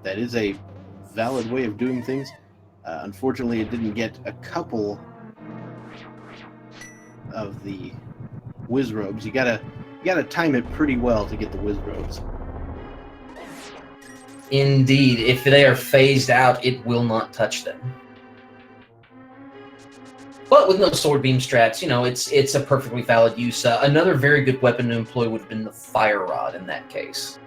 That is a valid way of doing things. Unfortunately, it didn't get a couple of the whiz robes. You gotta time it pretty well to get the whiz robes. Indeed, if they are phased out, it will not touch them. But with no sword beam strats, you know, it's a perfectly valid use. Another very good weapon to employ would have been the fire rod in that case.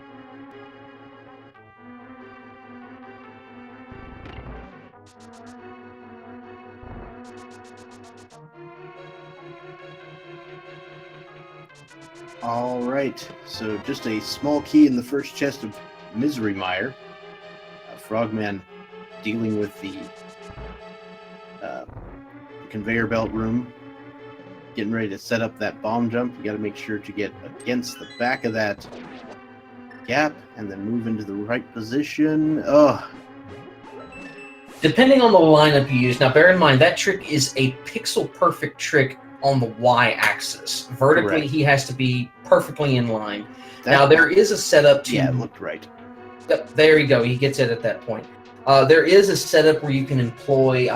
All right, so just a small key in the first chest of Misery Meyer. Frogman dealing with the conveyor belt room, getting ready to set up that bomb jump. You got to make sure to get against the back of that gap and then move into the right position. Oh. Depending on the lineup you use, now bear in mind that trick is a pixel perfect trick on the y-axis. Vertically, Correct. He has to be perfectly in line. Now there is a setup to... Yeah, it looked right. There you go. He gets it at that point. There is a setup where you can employ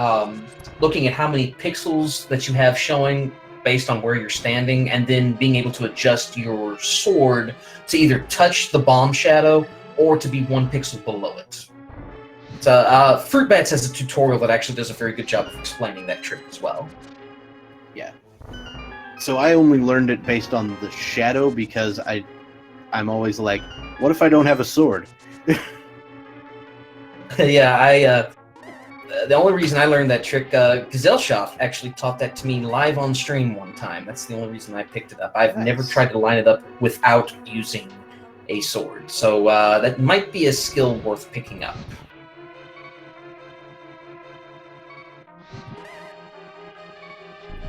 looking at how many pixels that you have showing based on where you're standing, and then being able to adjust your sword to either touch the bomb shadow or to be 1 pixel below it. So, Fruit Bats has a tutorial that actually does a very good job of explaining that trick as well. Yeah. So I only learned it based on the shadow because I'm always like, what if I don't have a sword? Yeah, the only reason I learned that trick, Gazellshoft actually taught that to me live on stream one time. That's the only reason I picked it up. I've never tried to line it up without using a sword, so that might be a skill worth picking up.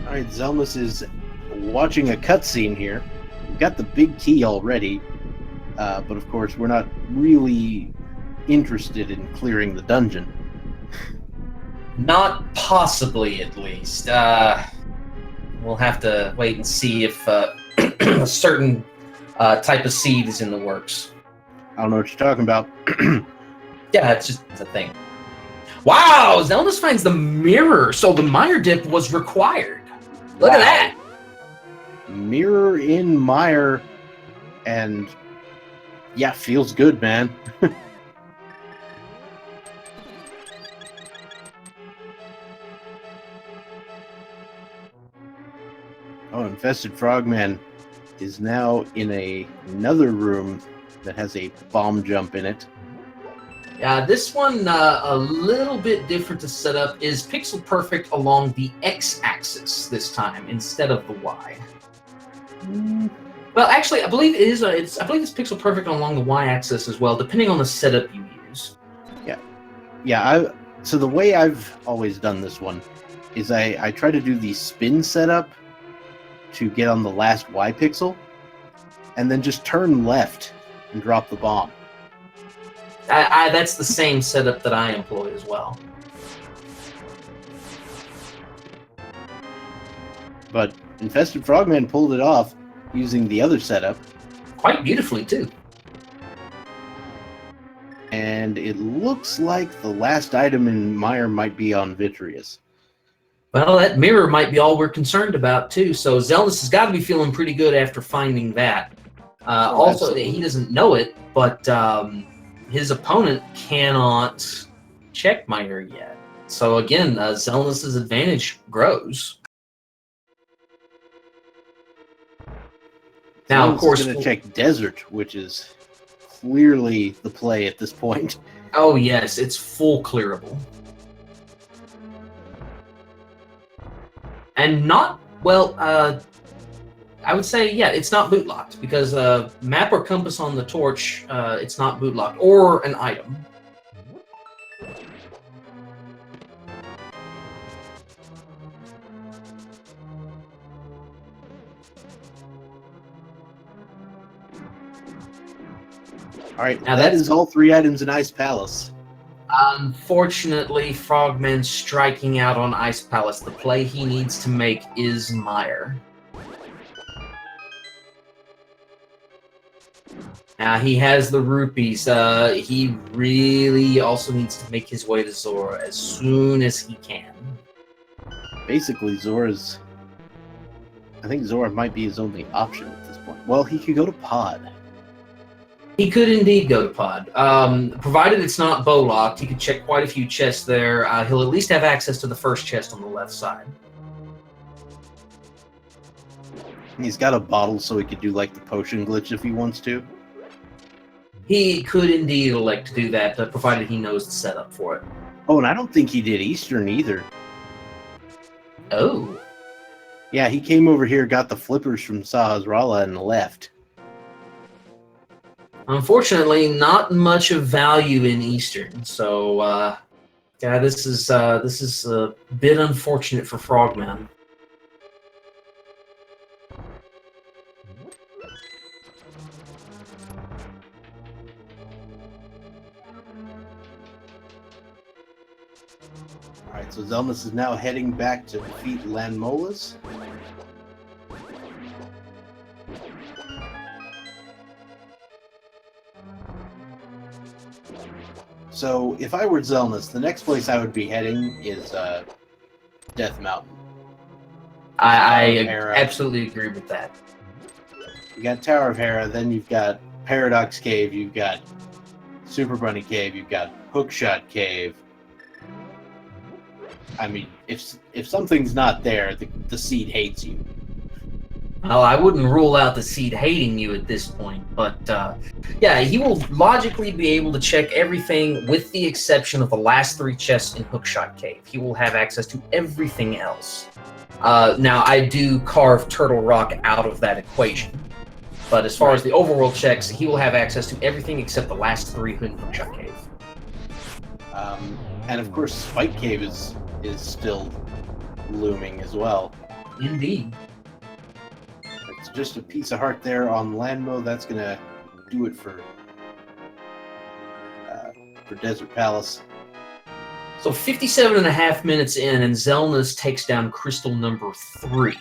All right, Zelmus is watching a cutscene here. We've got the big key already, but of course we're not really interested in clearing the dungeon. Not possibly, at least. We'll have to wait and see if a certain type of seed is in the works. I don't know what you're talking about. Yeah, it's a thing. Wow, Zelda finds the mirror, so the Meyer dip was required. Look at that. Mirror in Meyer, and yeah, feels good, man. Oh, InfestedFrogman is now in another room that has a bomb jump in it. Yeah, this one, a little bit different to set up, is pixel perfect along the x-axis this time instead of the y. Well, actually, I believe it is. I believe it's pixel perfect along the y-axis as well, depending on the setup you use. Yeah. So the way I've always done this one is I try to do the spin setup to get on the last Y pixel, and then just turn left and drop the bomb. That's the same setup that I employ as well. But InfestedFrogman pulled it off using the other setup. Quite beautifully, too. And it looks like the last item in Meyer might be on Vitreous. Well, that mirror might be all we're concerned about, too. So Zelnus has got to be feeling pretty good after finding that. Also, he doesn't know it, but his opponent cannot check Meyer yet. So again, Xelnas's advantage grows. Now, of course, going to check Desert, which is clearly the play at this point. Oh yes, it's full clearable. And not, well, I would say, yeah, it's not boot locked because map or compass on the torch, it's not boot locked, or an item. All right, now that is all 3 items in Ice Palace. Unfortunately, Frogman's striking out on Ice Palace. The play he needs to make is Meyer. Now he has the rupees. He really also needs to make his way to Zora as soon as he can. Basically, I think Zora might be his only option at this point. Well, he could go to Pod. He could indeed go to Pod. Provided it's not bow locked, he could check quite a few chests there. He'll at least have access to the first chest on the left side. He's got a bottle, so he could do like the potion glitch if he wants to. He could indeed elect to do that, provided he knows the setup for it. Oh, and I don't think he did Eastern either. Oh. Yeah, he came over here, got the flippers from Sahasrara, and left. Unfortunately, not much of value in Eastern, so yeah, this is a bit unfortunate for Frogman. Alright, so Zelmus is now heading back to defeat Lanmolas. So, if I were Zelmus, the next place I would be heading is Death Mountain. I absolutely agree with that. You got Tower of Hera, then you've got Paradox Cave, you've got Super Bunny Cave, you've got Hookshot Cave. I mean, if something's not there, the seed hates you. Well, I wouldn't rule out the seed hating you at this point, but yeah, he will logically be able to check everything with the exception of the last 3 chests in Hookshot Cave. He will have access to everything else. Now, I do carve Turtle Rock out of that equation, but as far as the overworld checks, he will have access to everything except the last 3 in Hookshot Cave. And of course, Spike Cave is still looming as well. Indeed. It's just a piece of heart there on Landmo. That's gonna do it for Desert Palace. So 57.5 minutes in, and Xelnas takes down crystal number 3.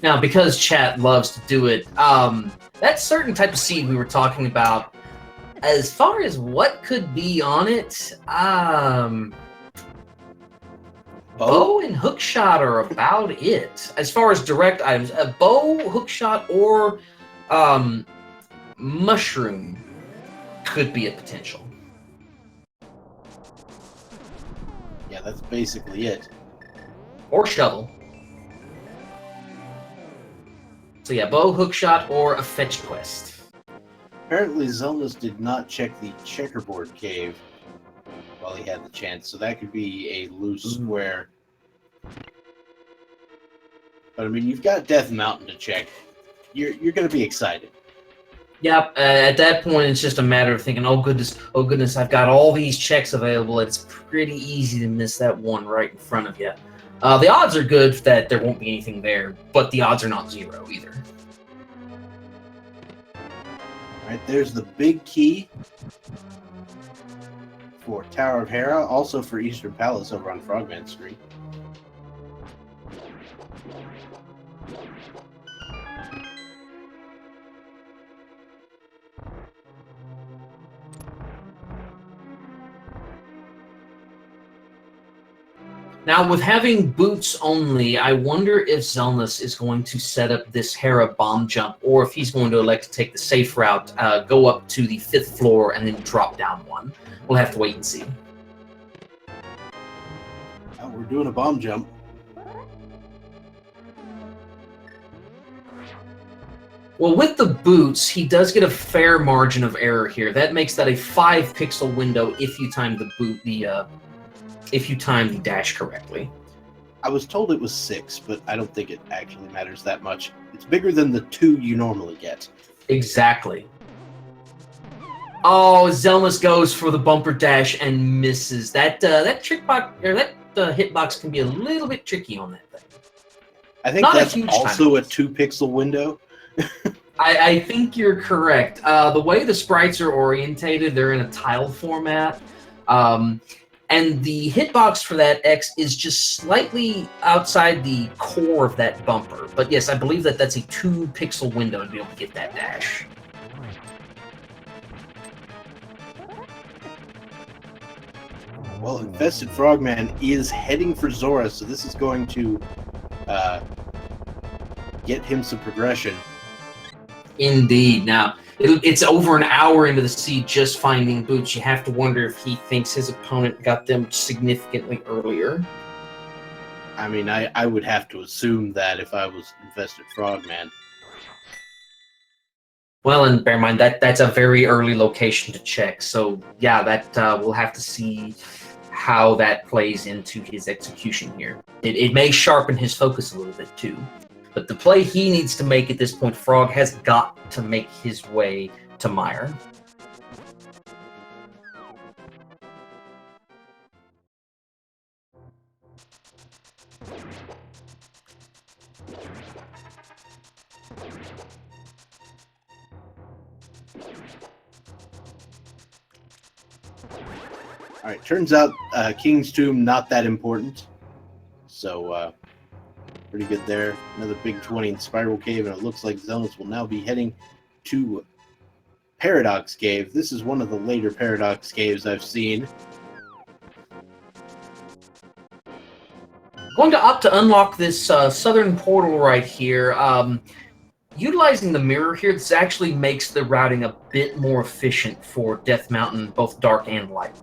Now, because chat loves to do it, that certain type of seed we were talking about, as far as what could be on it, bow and hookshot are about it. As far as direct items, a bow, hookshot, or mushroom could be a potential. Yeah, that's basically it. Or shovel. So yeah, bow, hookshot, or a fetch quest. Apparently, Zelnas did not check the checkerboard cave while he had the chance, so that could be a loose square. But I mean, you've got Death Mountain to check. You're going to be excited. Yep. At that point, it's just a matter of thinking, oh goodness, I've got all these checks available. It's pretty easy to miss that one right in front of you. The odds are good that there won't be anything there, but the odds are not 0 either. All right, there's the big key for Tower of Hera, also for Eastern Palace over on Frogman's screen. Now, with having boots only, I wonder if Xelnas is going to set up this Hera bomb jump, or if he's going to elect to take the safe route, go up to the 5th floor, and then drop down one. We'll have to wait and see. Oh, we're doing a bomb jump. Well, with the boots, he does get a fair margin of error here. That makes that a 5-pixel window if you time the dash correctly. I was told it was 6, but I don't think it actually matters that much. It's bigger than the 2 you normally get. Exactly. Oh, Xelnas goes for the bumper dash and misses. That trick box or that hitbox can be a little bit tricky on that thing. I think that's also a 2-pixel window. I think you're correct. The way the sprites are orientated, they're in a tile format. And the hitbox for that X is just slightly outside the core of that bumper. But yes, I believe that that's a 2-pixel window to be able to get that dash. Well, InfestedFrogman is heading for Zora, so this is going to get him some progression. Indeed. Now, it's over an hour into the seed just finding boots. You have to wonder if he thinks his opponent got them significantly earlier. I mean, I would have to assume that if I was InfestedFrogman. Well, and bear in mind, that's a very early location to check. So, yeah, that we'll have to see how that plays into his execution here. It may sharpen his focus a little bit, too. But the play he needs to make at this point, Frog has got to make his way to Meyer. All right, turns out King's Tomb not that important. So, pretty good there. Another big 20 in Spiral Cave, and it looks like Xelnas will now be heading to Paradox Cave. This is one of the later Paradox Caves I've seen. Going to opt to unlock this southern portal right here. Utilizing the mirror here, this actually makes the routing a bit more efficient for Death Mountain, both dark and light.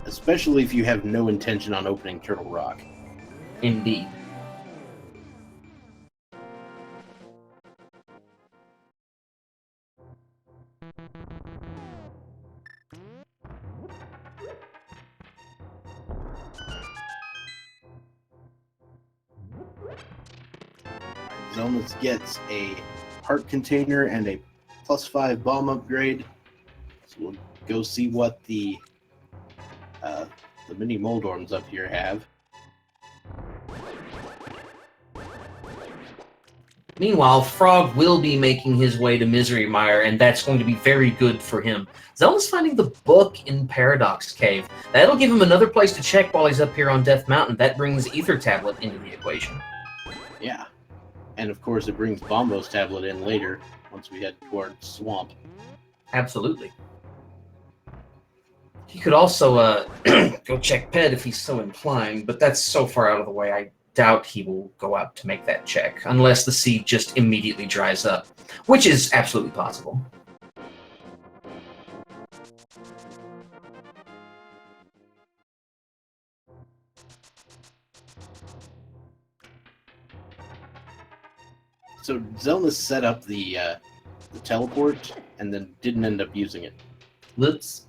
Especially if you have no intention on opening Turtle Rock. Indeed. Xelnas gets a heart container and a +5 bomb upgrade. So we'll go see what the mini Moldorms up here have. Meanwhile, Frog will be making his way to Misery Mire, and that's going to be very good for him. Xelnas finding the book in Paradox Cave. That'll give him another place to check while he's up here on Death Mountain. That brings Ether Tablet into the equation. Yeah. And of course it brings Bombo's tablet in later, once we head towards Swamp. Absolutely. He could also go check Ped if he's so inclined, but that's so far out of the way, I doubt he will go out to make that check, unless the seed just immediately dries up, which is absolutely possible. So Xelnas set up the teleport and then didn't end up using it. Whoops.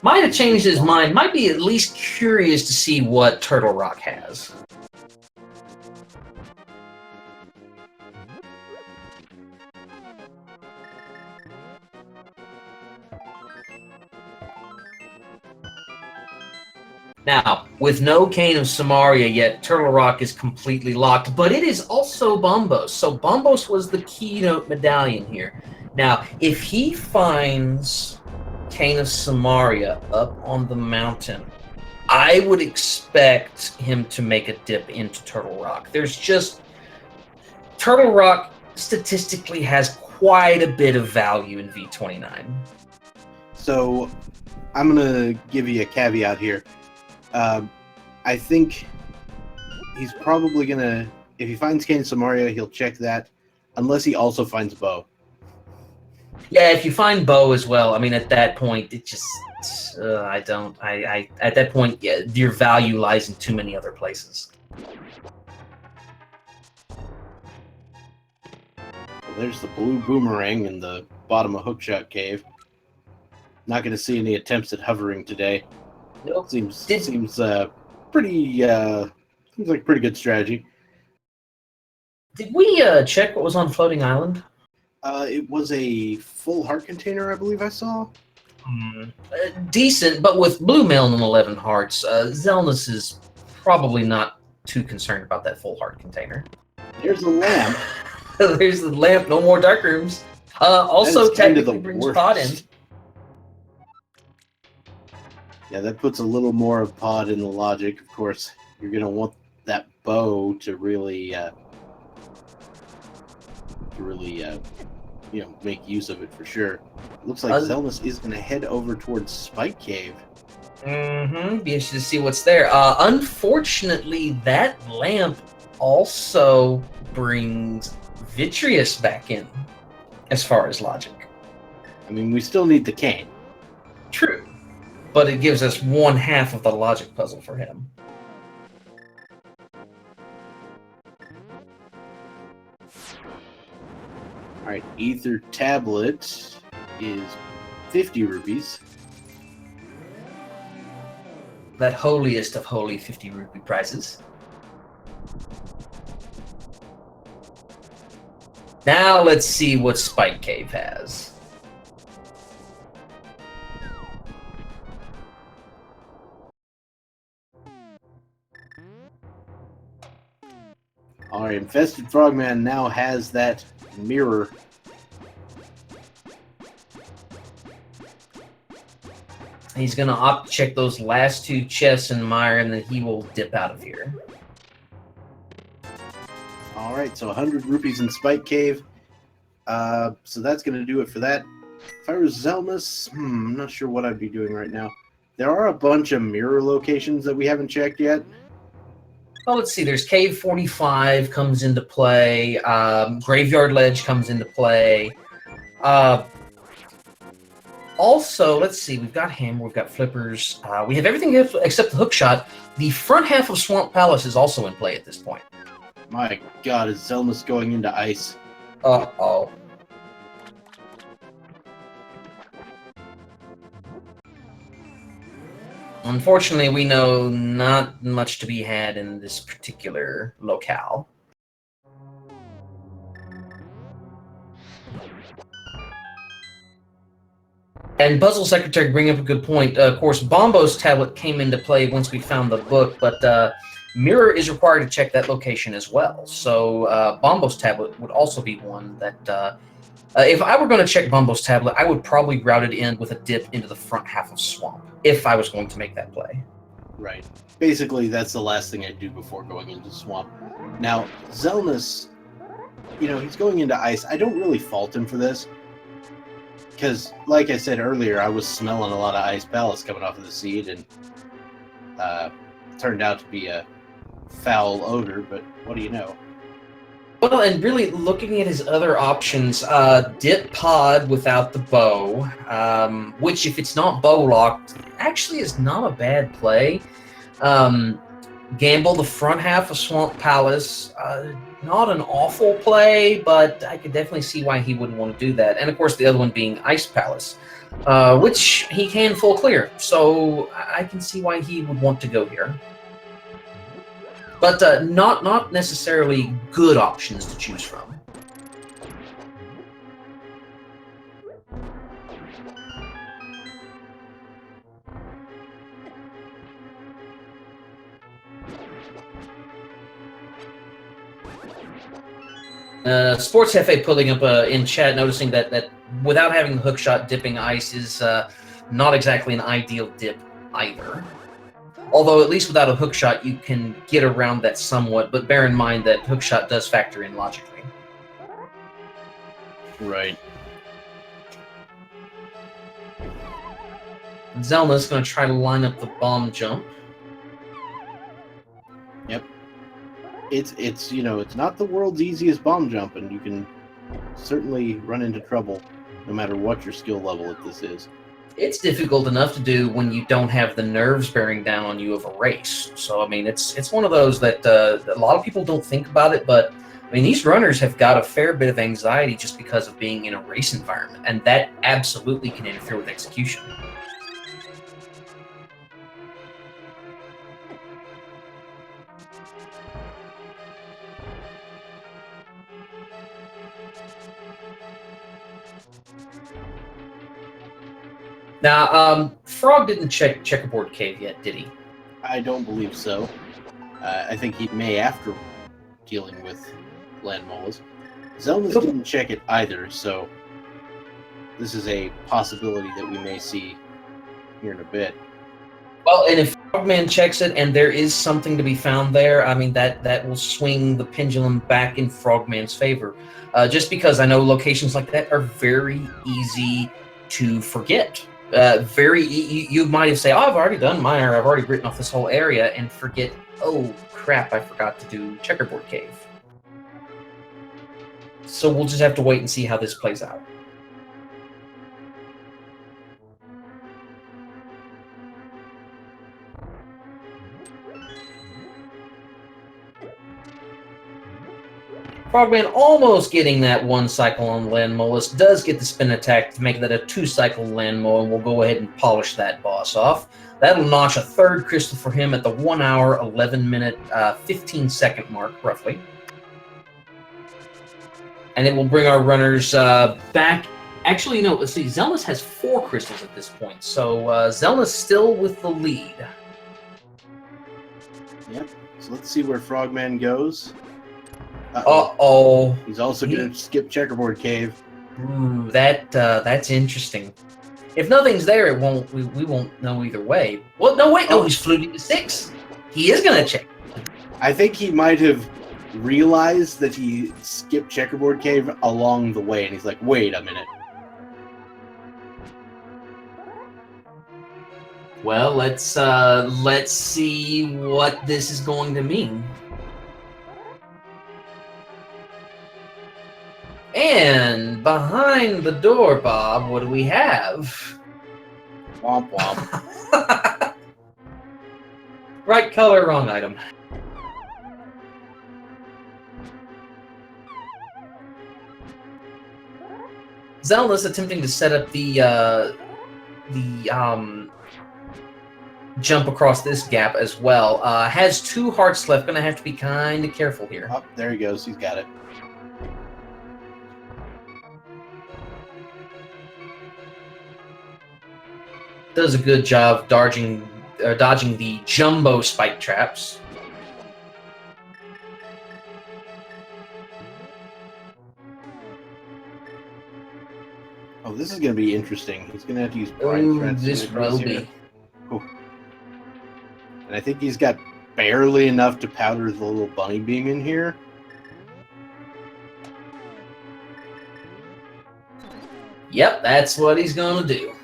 Might have changed his mind. Might be at least curious to see what Turtle Rock has. Now, with no Cane of Samaria yet, Turtle Rock is completely locked, but it is also Bombos. So Bombos was the keynote medallion here. Now, if he finds Cane of Samaria up on the mountain, I would expect him to make a dip into Turtle Rock. There's just... Turtle Rock statistically has quite a bit of value in V29. So I'm gonna give you a caveat here. I think he's probably gonna, if he finds Cane Samaria, he'll check that, unless he also finds Bo. Yeah, if you find Bo as well, I mean, at that point, it just, at that point, yeah, your value lies in too many other places. Well, there's the blue boomerang in the bottom of Hookshot Cave. Not going to see any attempts at hovering today. Nope. Seems pretty. Seems like a pretty good strategy. Did we check what was on Floating Island? It was a full heart container, I believe I saw. Decent, but with Blue Mail and 11 hearts, Xelnas is probably not too concerned about that full heart container. There's the lamp. There's the lamp. No more dark rooms. Also, technically brings Pod in. Yeah, that puts a little more of Pod in the logic. Of course, you're going to want that bow to really, make use of it for sure. Looks like Xelnas is going to head over towards Spike Cave. Be interested to see what's there. Unfortunately, that lamp also brings Vitreous back in, as far as logic. I mean, we still need the cane. True. But it gives us 1/2 of the logic puzzle for him. Alright, Ether Tablet is 50 rupees. That holiest of holy 50 rupee prizes. Now let's see what Spike Cave has. Alright, Infested Frogman now has that mirror. He's going to opt to check those last 2 chests in Meyer, and then he will dip out of here. Alright, so 100 rupees in Spike Cave. So that's going to do it for that. If I were Xelnas, I'm not sure what I'd be doing right now. There are a bunch of mirror locations that we haven't checked yet. Well, let's see. There's Cave 45 comes into play. Graveyard Ledge comes into play. Also, let's see. We've got Hammer. We've got Flippers. We have everything except the Hookshot. The front half of Swamp Palace is also in play at this point. My God, is Xelnas going into ice? Uh-oh. Unfortunately, we know not much to be had in this particular locale. And Puzzle Secretary bring up a good point. Of course, Bombo's tablet came into play once we found the book, but Mirror is required to check that location as well. So Bombo's tablet would also be one that, if I were going to check Bombo's tablet, I would probably route it in with a dip into the front half of Swamp, if I was going to make that play. Right. Basically, that's the last thing I'd do before going into Swamp. Now, Xelnas, he's going into ice. I don't really fault him for this. Because, like I said earlier, I was smelling a lot of Ice Palace coming off of the seed, and turned out to be a foul odor, but what do you know? Well, and really looking at his other options, dip Pod without the bow, which if it's not bow locked, actually is not a bad play. Gamble the front half of Swamp Palace, not an awful play, but I could definitely see why he wouldn't want to do that. And of course the other one being Ice Palace, which he can full clear, so I can see why he would want to go here. But not necessarily good options to choose from. Sports Cafe pulling up in chat, noticing that without having the hookshot, dipping ice is not exactly an ideal dip either. Although, at least without a hookshot, you can get around that somewhat, but bear in mind that hookshot does factor in logically. Right. Zelda's going to try to line up the bomb jump. Yep. It's you know, it's not the world's easiest bomb jump, and you can certainly run into trouble no matter what your skill level at this is. It's difficult enough to do when you don't have the nerves bearing down on you of a race. So, I mean, it's one of those that a lot of people don't think about it, but, I mean, these runners have got a fair bit of anxiety just because of being in a race environment, and that absolutely can interfere with execution. Now, Frog didn't check Checkerboard Cave yet, did he? I don't believe so. I think he may after dealing with land molas. Zelda didn't check it either, so this is a possibility that we may see here in a bit. Well, and if Frogman checks it and there is something to be found there, I mean, that will swing the pendulum back in Frogman's favor. Just because I know locations like that are very easy to forget. You might have said, "Oh, I've already done mine, or I've already written off this whole area," and forget, "Oh crap, I forgot to do Checkerboard Cave." So we'll just have to wait and see how this plays out. Frogman almost getting that one cycle on Land Molus, does get the spin attack to make that a 2-cycle Land Mola, and we'll go ahead and polish that boss off. That'll notch a 3rd crystal for him at the 1 hour, 11 minute, 15 second mark, roughly. And it will bring our runners back. Actually, no, let's see. Xelnas has 4 crystals at this point, so Xelnas still with the lead. Yep. So let's see where Frogman goes. Uh-oh. He's also going to skip Checkerboard Cave. Ooh, that's interesting. If nothing's there, we won't know either way. Well, no, wait, no, he's fluting to 6. He is going to check. I think he might have realized that he skipped Checkerboard Cave along the way, and he's like, wait a minute. Well, let's see what this is going to mean. And behind the door, Bob, what do we have? Womp womp. Right color, wrong item. Zelda's attempting to set up the jump across this gap as well. Has 2 hearts left. Gonna have to be kind of careful here. Oh, there he goes. He's got it. Does a good job dodging the jumbo spike traps. Oh, this is going to be interesting. He's going to have to use Brine Threads. This will be. Oh. And I think he's got barely enough to powder the little bunny beam in here. Yep, that's what he's going to do.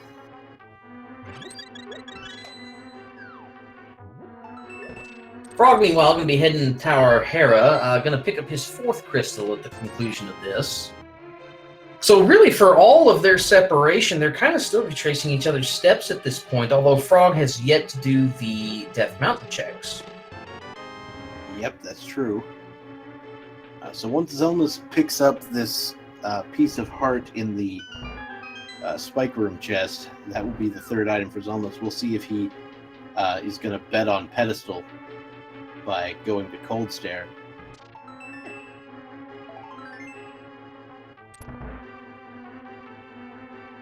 Frog, meanwhile, going to be heading to Tower Hera, going to pick up his 4th crystal at the conclusion of this. So really, for all of their separation, they're kind of still retracing each other's steps at this point, although Frog has yet to do the Death Mountain checks. Yep, that's true. So once Zelda picks up this piece of heart in the Spike Room chest, that will be the 3rd item for Zelda. We'll see if he is going to bet on Pedestal by going to Cold Stare.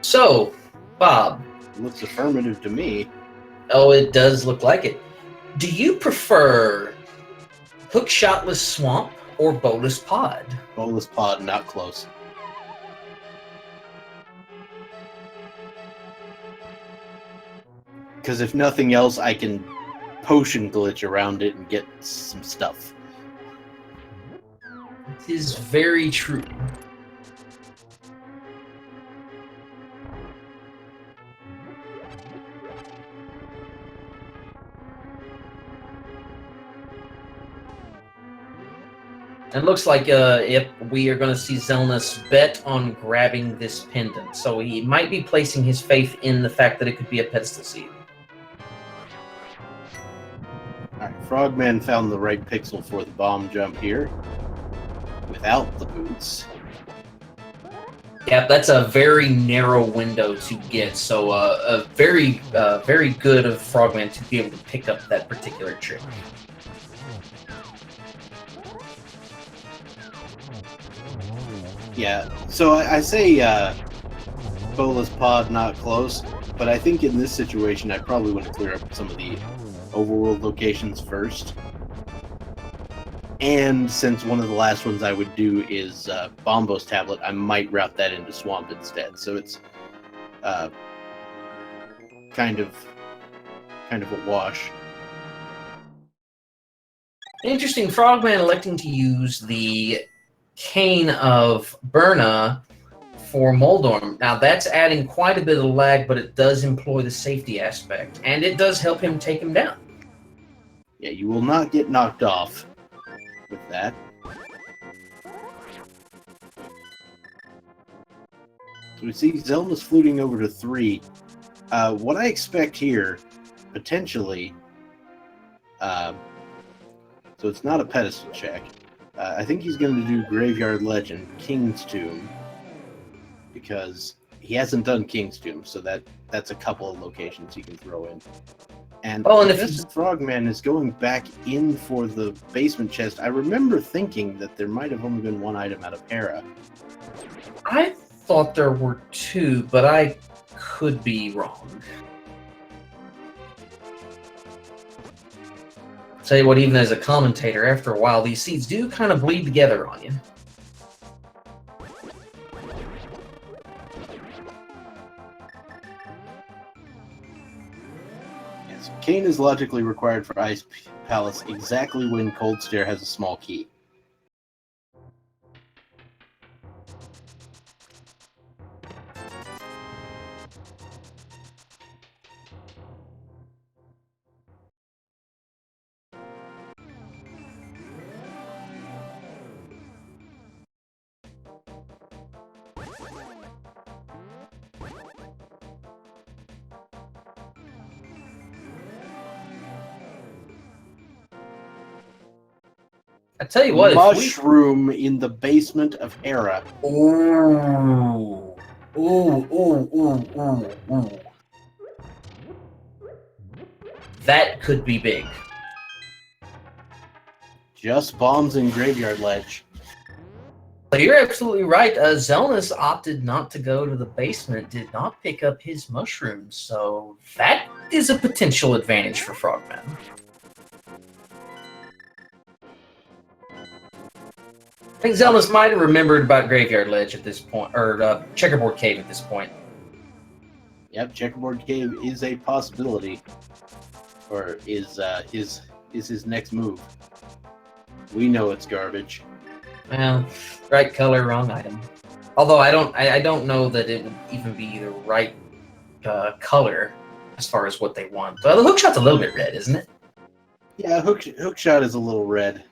So, Bob. Looks affirmative to me. Oh, it does look like it. Do you prefer Hookshotless Swamp or Bolus Pod? Bolus Pod, not close. Because if nothing else, I can potion glitch around it and get some stuff. It is very true. It looks like we are going to see Xelnas bet on grabbing this pendant. So he might be placing his faith in the fact that it could be a pedestal seed. Alright, Frogman found the right pixel for the bomb jump here. Without the boots. Yeah, that's a very narrow window to get. So very good of Frogman to be able to pick up that particular trick. Yeah, so I say Bola's pod not close, but I think in this situation I probably want to clear up some of the overworld locations first. And since one of the last ones I would do is Bombo's tablet, I might route that into Swamp instead. So it's kind of a wash. Interesting, Frogman electing to use the Cane of Berna for Moldorm. Now that's adding quite a bit of lag, but it does employ the safety aspect, and it does help him take him down. Yeah, you will not get knocked off with that. So we see Zelda's fluting over to 3. What I expect here, potentially, so it's not a pedestal check. I think he's going to do Graveyard Legend, King's Tomb, because he hasn't done King's Tomb, so that's a couple of locations he can throw in. And if Frogman is going back in for the basement chest, I remember thinking that there might have only been one item out of Hera. I thought there were 2, but I could be wrong. Tell you what, even as a commentator, after a while, these seeds do kind of bleed together on you. Yes, Cane is logically required for Ice Palace exactly when Cold Stare has a small key. I tell you what, mushroom in the basement of Hera. Ooh. Ooh. That could be big. Just bombs and Graveyard Ledge. So you're absolutely right. Xelnas opted not to go to the basement, did not pick up his mushrooms, so that is a potential advantage for Frogman. I think Xelnas might have remembered about Graveyard Ledge at this point, or Checkerboard Cave at this point. Yep, Checkerboard Cave is a possibility, or is his next move. We know it's garbage. Well, right color, wrong item. Although I don't know that it would even be the right color as far as what they want. The hookshot's a little bit red, isn't it? Yeah, hookshot is a little red.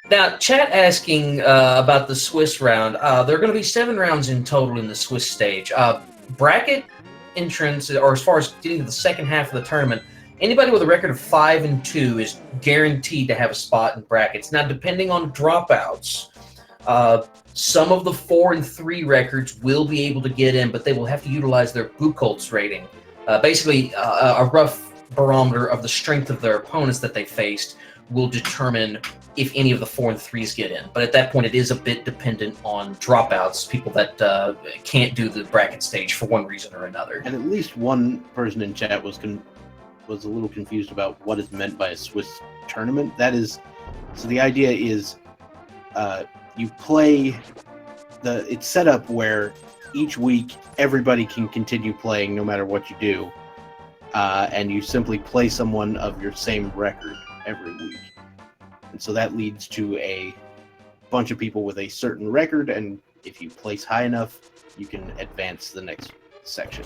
Now, chat asking about the Swiss round. There are going to be 7 rounds in total in the Swiss stage. Bracket entrance, or as far as getting to the second half of the tournament, anybody with a record of 5-2 is guaranteed to have a spot in brackets. Now, depending on dropouts, some of the 4 and 3 records will be able to get in, but they will have to utilize their Buchholz rating. Basically, a rough barometer of the strength of their opponents that they faced will determine if any of the 4 and 3s get in. But at that point, it is a bit dependent on dropouts, people that can't do the bracket stage for one reason or another. And at least one person in chat was a little confused about what is meant by a Swiss tournament. That is, so the idea is you play it's set up where each week everybody can continue playing no matter what you do, and you simply play someone of your same record every week. And so that leads to a bunch of people with a certain record, and if you place high enough, you can advance to the next section.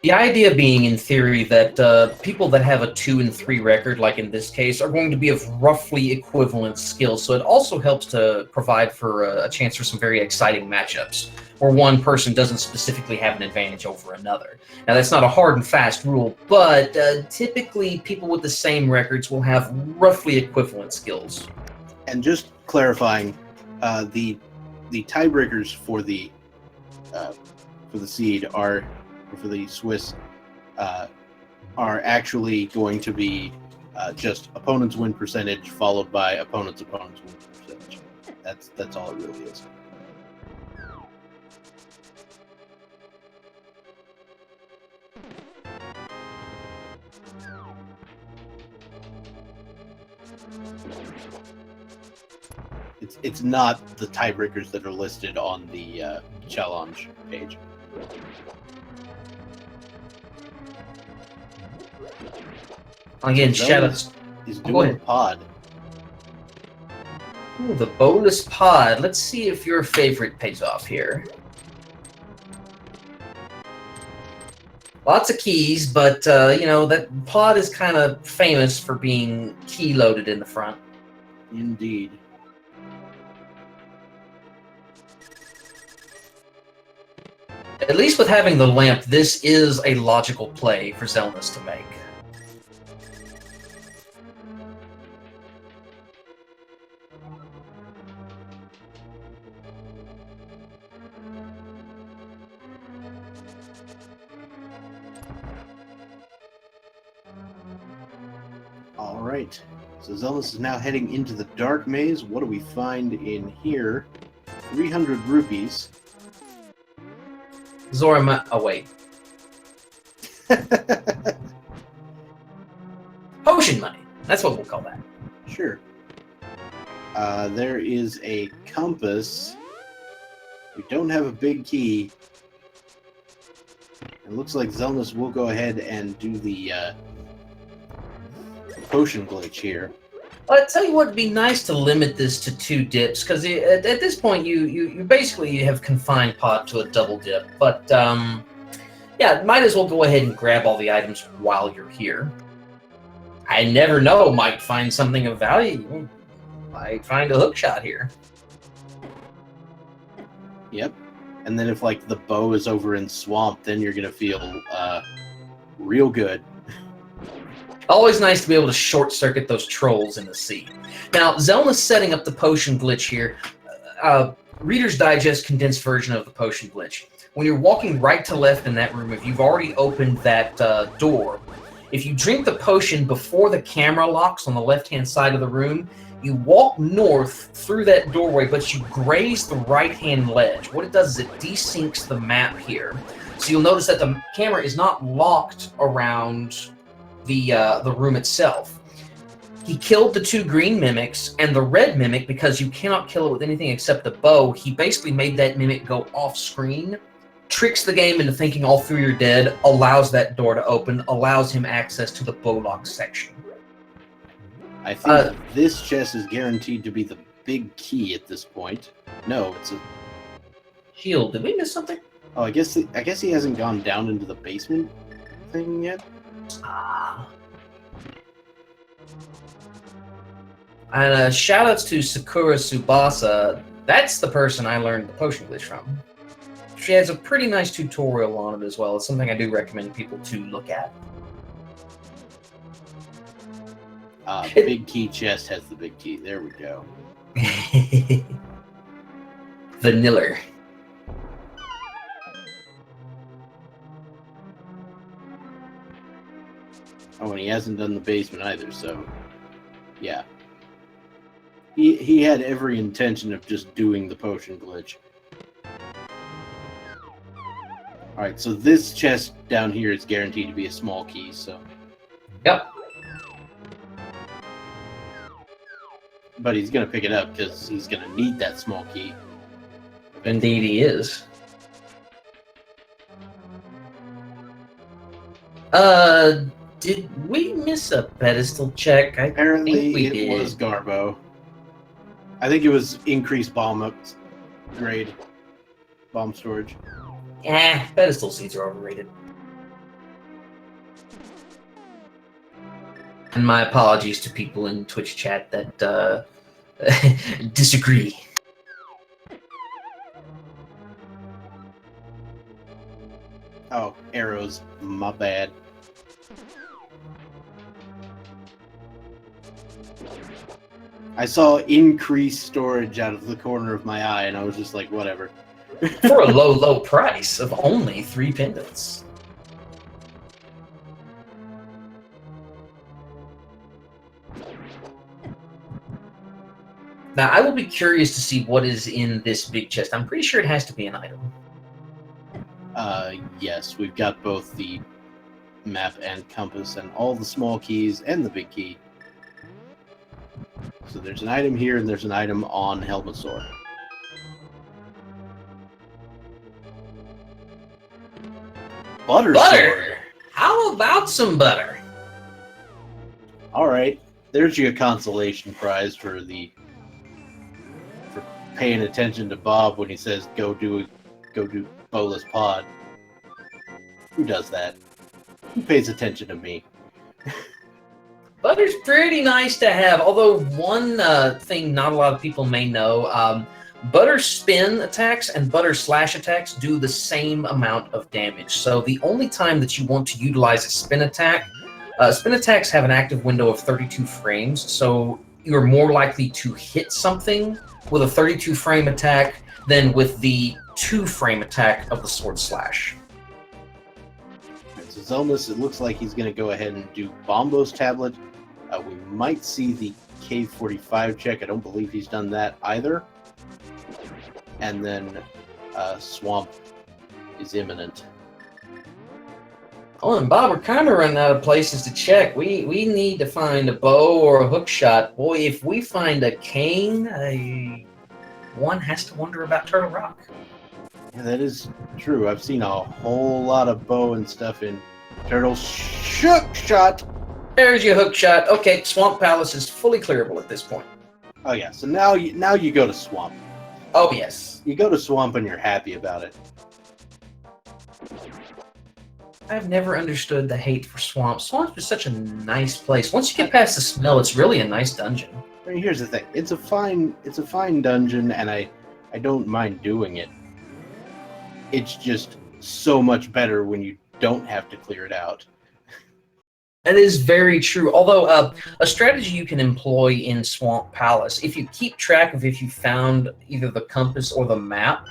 The idea being, in theory, that people that have a 2 and 3 record, like in this case, are going to be of roughly equivalent skills. So it also helps to provide for a chance for some very exciting matchups, where one person doesn't specifically have an advantage over another. Now, that's not a hard and fast rule, but typically people with the same records will have roughly equivalent skills. And just clarifying, the tiebreakers for the seed are, for the Swiss, are actually going to be just opponent's win percentage followed by opponent's win percentage. That's all it really is. It's not the tiebreakers that are listed on the challenge page. Again, shoutouts. He's doing a pod. Ooh, the bonus pod. Let's see if your favorite pays off here. Lots of keys, but you know, that pod is kind of famous for being key loaded in the front. Indeed. At least with having the lamp, this is a logical play for Xelnas to make. All right. So Xelnas is now heading into the dark maze. What do we find in here? 300 rupees. Zorama. Oh, wait. Potion money. That's what we'll call that. Sure. There is a compass. We don't have a big key. It looks like Xelnas will go ahead and do the potion glitch here. Well, I tell you what, it'd be nice to limit this to 2 dips, because at this point you basically have confined pod to a double dip. But yeah, might as well go ahead and grab all the items while you're here. I never know, might find something of value. Might find a hook shot here. Yep. And then if like the bow is over in swamp, then you're gonna feel real good. Always nice to be able to short-circuit those trolls in the sea. Now, Xelna's setting up the potion glitch here. Reader's Digest condensed version of the potion glitch. When you're walking right to left in that room, if you've already opened that door, if you drink the potion before the camera locks on the left-hand side of the room, you walk north through that doorway, but you graze the right-hand ledge. What it does is it desyncs the map here. So you'll notice that the camera is not locked around the room itself. He killed the 2 green mimics, and the red mimic, because you cannot kill it with anything except the bow, he basically made that mimic go off-screen, tricks the game into thinking all 3 are dead, allows that door to open, allows him access to the bow lock section. I think this chest is guaranteed to be the big key at this point. No, it's a shield. Did we miss something? Oh, I guess he hasn't gone down into the basement thing yet. And shoutouts to Sakura Tsubasa. That's the person I learned the potion glitch from. She has a pretty nice tutorial on it as well. It's something I do recommend people to look at. The big key chest has the big key. There we go. Vanilla. Oh, and he hasn't done the basement either, so yeah. He had every intention of just doing the potion glitch. Alright, so this chest down here is guaranteed to be a small key, so. Yep. But he's gonna pick it up because he's gonna need that small key. Indeed he is. Did we miss a pedestal check? Apparently we it did. was Garbo. I think it was increased bomb upgrade. Bomb storage. Pedestal seeds are overrated. And my apologies to people in Twitch chat that disagree. Oh, arrows. My bad. I saw increased storage out of the corner of my eye, and I was just like, whatever. For a low, low price of only 3 pendants. Now, I will be curious to see what is in this big chest. I'm pretty sure it has to be an item. Yes, we've got both the map and compass and all the small keys and the big key. So there's an item here and there's an item on Helmasaur. Butter! How about some butter? Alright, there's your consolation prize for paying attention to Bob when he says go do Bola's pod. Who does that? Who pays attention to me? Butter's pretty nice to have, although one thing not a lot of people may know, butter spin attacks and butter slash attacks do the same amount of damage. So the only time that you want to utilize a spin attacks have an active window of 32 frames, so you're more likely to hit something with a 32 frame attack than with the 2 frame attack of the sword slash. So Zelnus, it looks like he's going to go ahead and do Bombo's tablet. We might see the K45 check. I don't believe he's done that either. And then Swamp is imminent. Oh, and Bob, we're kind of running out of places to check. We need to find a bow or a hook shot. Boy, if we find a cane, one has to wonder about Turtle Rock. Yeah, that is true. I've seen a whole lot of bow and stuff in Turtle Shook Shot. There's your hook shot. Okay, Swamp Palace is fully clearable at this point. Oh yeah, so now you go to Swamp. Oh yes. You go to Swamp and you're happy about it. I've never understood the hate for Swamp. Swamp is such a nice place. Once you get past the smell, it's really a nice dungeon. I mean, here's the thing. It's a fine dungeon, and I don't mind doing it. It's just so much better when you don't have to clear it out. That is very true. Although a strategy you can employ in Swamp Palace, if you keep track of if you found either the compass or the map,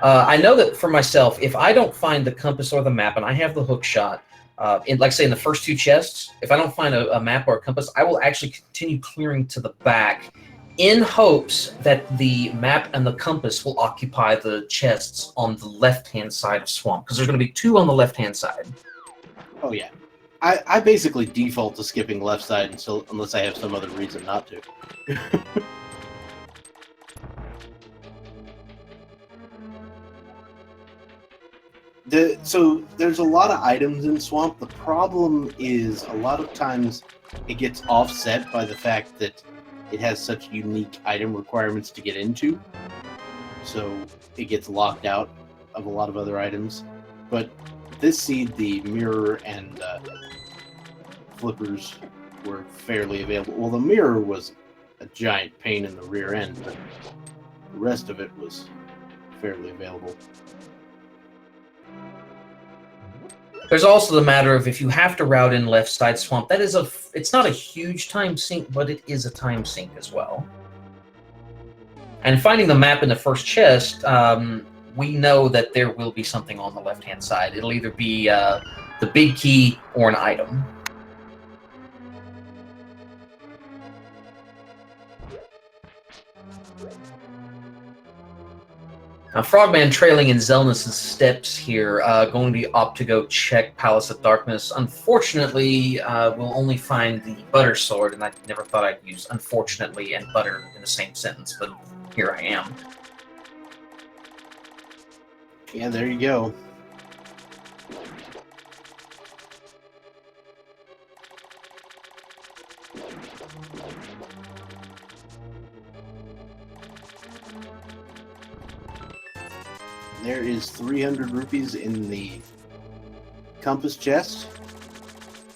I know that for myself, if I don't find the compass or the map and I have the hook shot, like say in the first 2 chests, if I don't find a map or a compass, I will actually continue clearing to the back in hopes that the map and the compass will occupy the chests on the left-hand side of Swamp, because there's going to be 2 on the left-hand side. Oh yeah. I basically default to skipping left side unless I have some other reason not to. So there's a lot of items in Swamp. The problem is a lot of times it gets offset by the fact that it has such unique item requirements to get into. So it gets locked out of a lot of other items. But this seed, the mirror and flippers were fairly available. Well, the mirror was a giant pain in the rear end, but the rest of it was fairly available. There's also the matter of if you have to route in left side Swamp, that is it's not a huge time sink, but it is a time sink as well. And finding the map in the first chest, we know that there will be something on the left-hand side. It'll either be the big key or an item. Now, Frogman trailing in Xelnas's steps here, going to opt to go check Palace of Darkness. Unfortunately, we'll only find the butter sword, and I never thought I'd use unfortunately and butter in the same sentence, but here I am. Yeah, there you go. There is 300 rupees in the compass chest.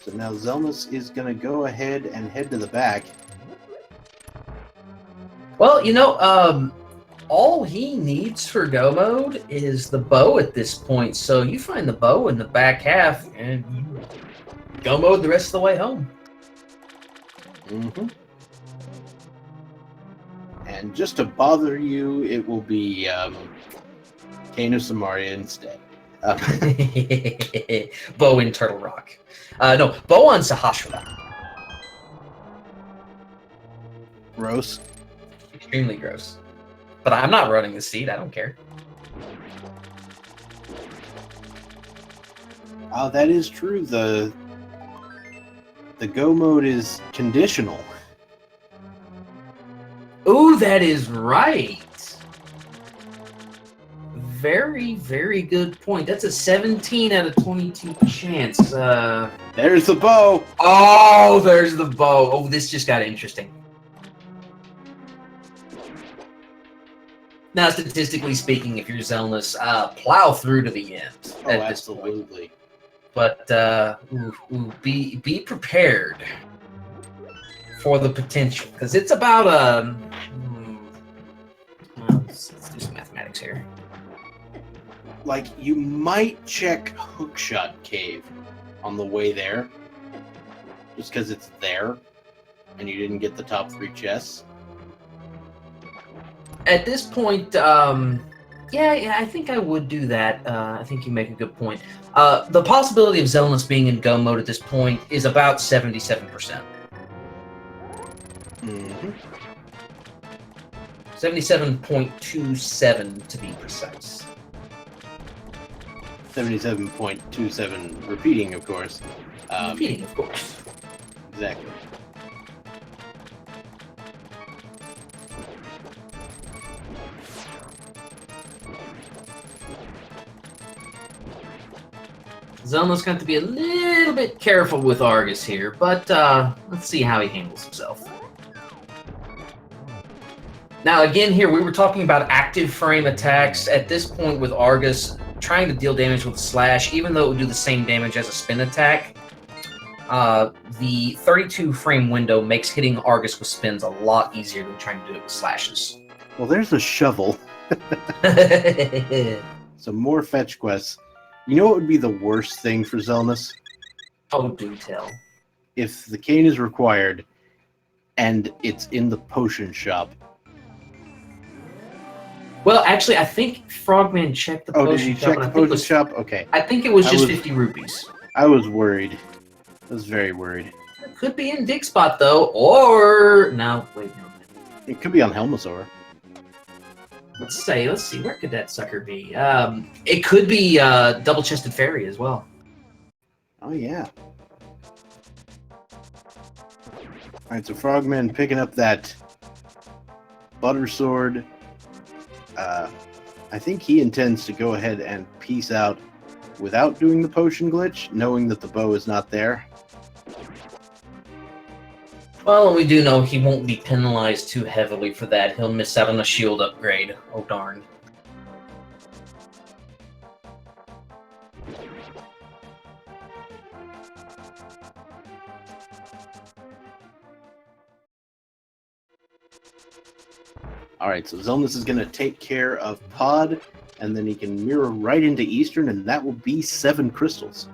So now Xelnas is going to go ahead and head to the back. Well, all he needs for go mode is the bow at this point. So you find the bow in the back half, and you go mode the rest of the way home. Mm-hmm. And just to bother you, it will be Kano Samaria instead. Bow in Turtle Rock. No, bow on Sahasrara. Gross. Extremely gross. But I'm not running the seat. I don't care. That is true. The go mode is conditional. Ooh, that is right. Very, very good point. That's a 17 out of 22 chance. There's the bow. Oh, there's the bow. Oh, this just got interesting. Now, statistically speaking, if you're Xelnas, plow through to the end. Oh, absolutely. But be prepared for the potential, because it's about let's do some mathematics here. Like, you might check Hookshot Cave on the way there, just because it's there, and you didn't get the top 3 chests. At this point, yeah, I think I would do that. I think you make a good point. The possibility of Xelnas being in go mode at this point is about 77%. Mm-hmm. 77.27 to be precise. 77.27 repeating, of course. Repeating, of course. Exactly. Zelda's going to be a little bit careful with Argus here, but let's see how he handles himself. Now, again, here we were talking about active frame attacks. At this point with Argus, trying to deal damage with slash, even though it would do the same damage as a spin attack, the 32 frame window makes hitting Argus with spins a lot easier than trying to do it with slashes. Well, there's a shovel. Some more fetch quests. You know what would be the worst thing for Xelnas? Oh, do tell. If the cane is required and it's in the potion shop. Well, actually, I think Frogman checked the potion shop. Oh, did you check the potion shop? Okay. I think it was just 50 rupees. I was worried. I was very worried. It could be in Dig Spot, though, or... No, wait, no. It could be on Helmasaur. Let's see, where could that sucker be? It could be Double-Chested Fairy as well. Oh, yeah. Alright, so Frogman picking up that Butter Sword. I think he intends to go ahead and peace out without doing the potion glitch, knowing that the bow is not there. Well, we do know he won't be penalized too heavily for that. He'll miss out on a shield upgrade. Oh, darn. Alright, so Xelnas is going to take care of Pod, and then he can mirror right into Eastern, and that will be 7 crystals.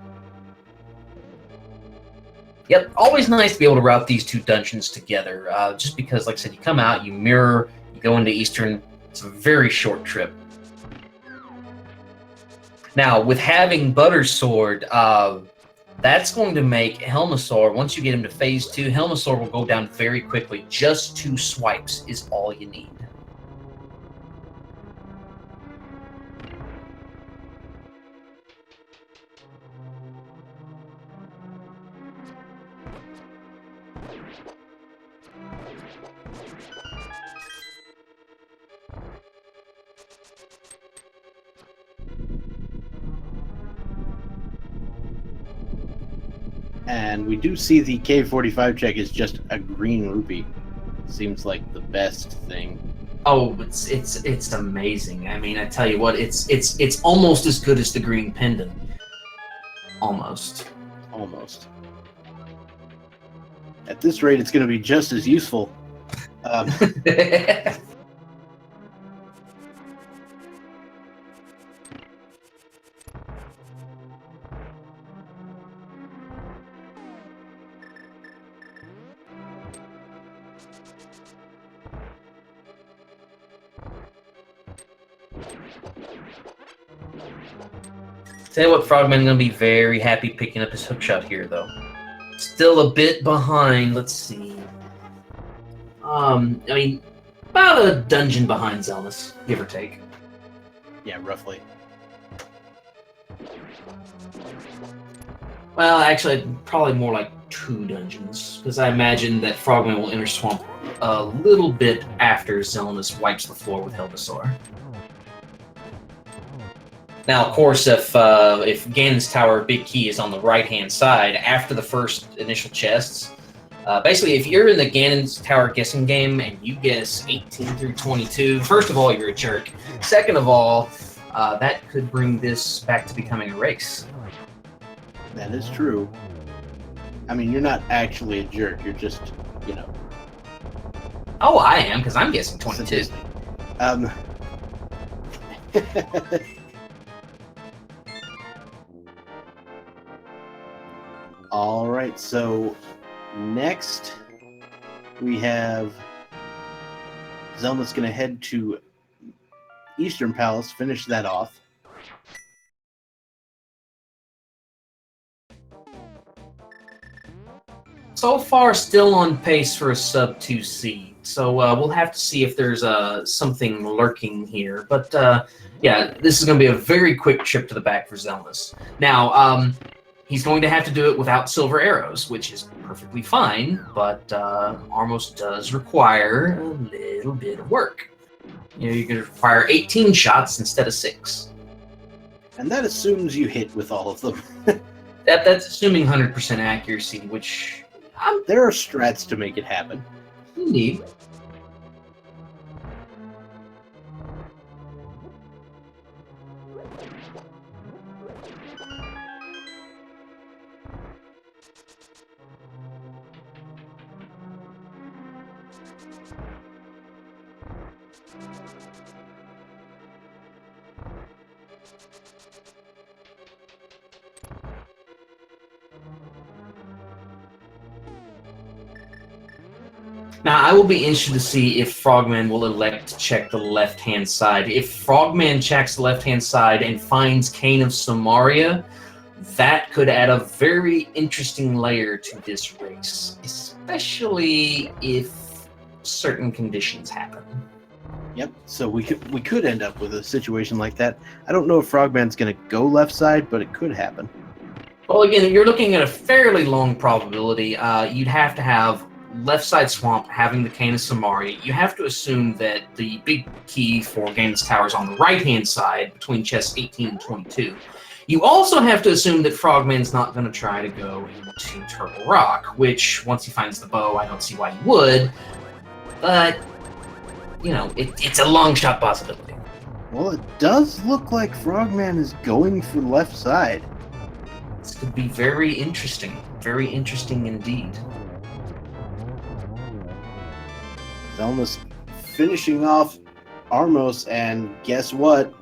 Yep, always nice to be able to route these two dungeons together, just because, like I said, you come out, you mirror, you go into Eastern, it's a very short trip. Now, with having Butter Sword, that's going to make Helmasaur, once you get him to Phase 2, Helmasaur will go down very quickly. Just 2 swipes is all you need. And we do see the K45 check is just a green rupee. Seems like the best thing. Oh, it's amazing. I mean, I tell you what, it's almost as good as the green pendant. Almost. Almost. At this rate, it's going to be just as useful. Tell you what, Frogman's gonna be very happy picking up his hookshot here, though. Still a bit behind. Let's see. I mean, about a dungeon behind Xelnas, give or take. Yeah, roughly. Well, actually, probably more like 2 dungeons, because I imagine that Frogman will enter Swamp a little bit after Xelnas wipes the floor with Helvesaur. Now, of course, if Ganon's Tower Big Key is on the right-hand side after the first initial chests, basically, if you're in the Ganon's Tower guessing game and you guess 18 through 22, first of all, you're a jerk. Second of all, that could bring this back to becoming a race. That is true. I mean, you're not actually a jerk. You're just, you know. Oh, I am, because I'm guessing 22. All right, so next we have Zelda's going to head to Eastern Palace, finish that off. So far, still on pace for a sub-2 seed. So we'll have to see if there's something lurking here. But yeah, this is going to be a very quick trip to the back for Xelnas. Now, he's going to have to do it without silver arrows, which is perfectly fine, but Armos does require a little bit of work. You know, you're going to require 18 shots instead of 6. And that assumes you hit with all of them. That's assuming 100% accuracy, which... there are strats to make it happen. Indeed. Now, I will be interested to see if Frogman will elect to check the left-hand side. If Frogman checks the left-hand side and finds Cane of Samaria, that could add a very interesting layer to this race, especially if certain conditions happen. Yep, so we could end up with a situation like that. I don't know if Frogman's going to go left side, but it could happen. Well, again, you're looking at a fairly long probability. You'd have to have left side swamp having the Cane of Samaria. You have to assume that the big key for Ganon's Tower is on the right-hand side between chests 18 and 22. You also have to assume that Frogman's not going to try to go into Turtle Rock, which, once he finds the bow, I don't see why he would. But, you know, it's a long shot possibility. Well, it does look like Frogman is going for the left side. This could be very interesting. Very interesting indeed. Zelda's finishing off Armos, and guess what?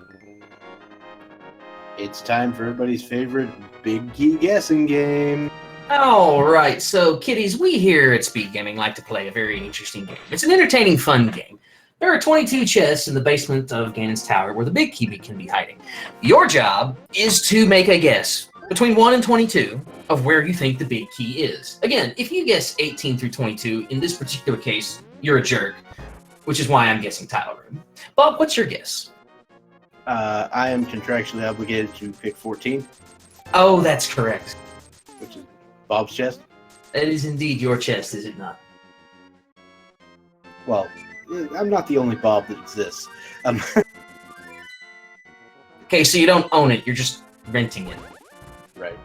It's time for everybody's favorite big key guessing game. All right, so kiddies, we here at Speed Gaming like to play a very interesting game. It's an entertaining, fun game. There are 22 chests in the basement of Ganon's Tower where the big key can be hiding. Your job is to make a guess between 1 and 22 of where you think the big key is. Again, if you guess 18 through 22, in this particular case, you're a jerk, which is why I'm guessing Tile Room. Bob, what's your guess? I am contractually obligated to pick 14. Oh, that's correct. Which is Bob's chest? That is indeed your chest, is it not? Well, I'm not the only Bob that exists. Okay, so you don't own it, you're just renting it. Right.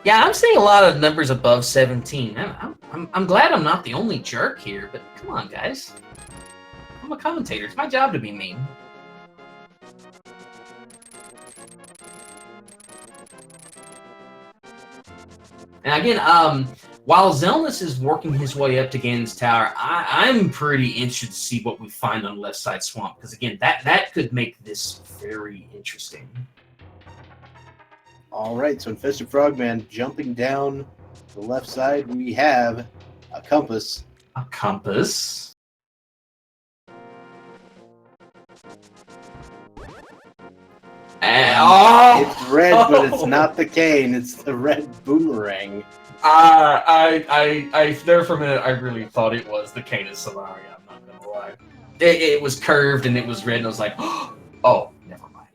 Yeah, I'm seeing a lot of numbers above 17. I'm glad I'm not the only jerk here, but come on, guys. I'm a commentator. It's my job to be mean. And again, while Xelnas is working his way up to Ganon's Tower, I'm pretty interested to see what we find on Left Side Swamp, because again, that could make this very interesting. All right, so InfestedFrogman jumping down the left side, we have a compass. A compass. It's red, but it's not the cane. It's the red boomerang. There for a minute, I really thought it was the cane of Solaria. I'm not gonna lie. It was curved and it was red, and I was like, oh, never mind.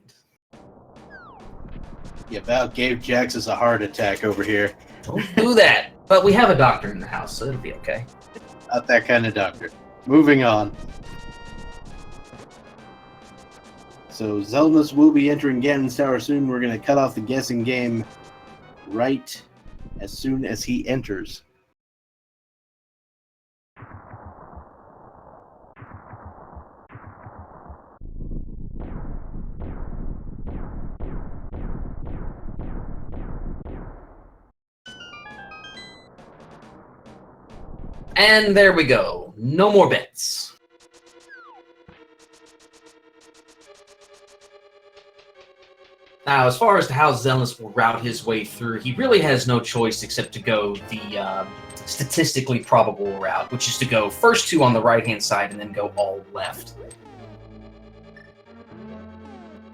You about gave Jaxus a heart attack over here. Don't do that. But we have a doctor in the house, so it'll be okay. Not that kind of doctor. Moving on. So Xelnas will be entering Ganon's Tower soon. We're going to cut off the guessing game right as soon as he enters. And there we go. No more bets. Now, as far as to how Xelnas will route his way through, he really has no choice except to go the statistically probable route, which is to go first 2 on the right-hand side and then go all left.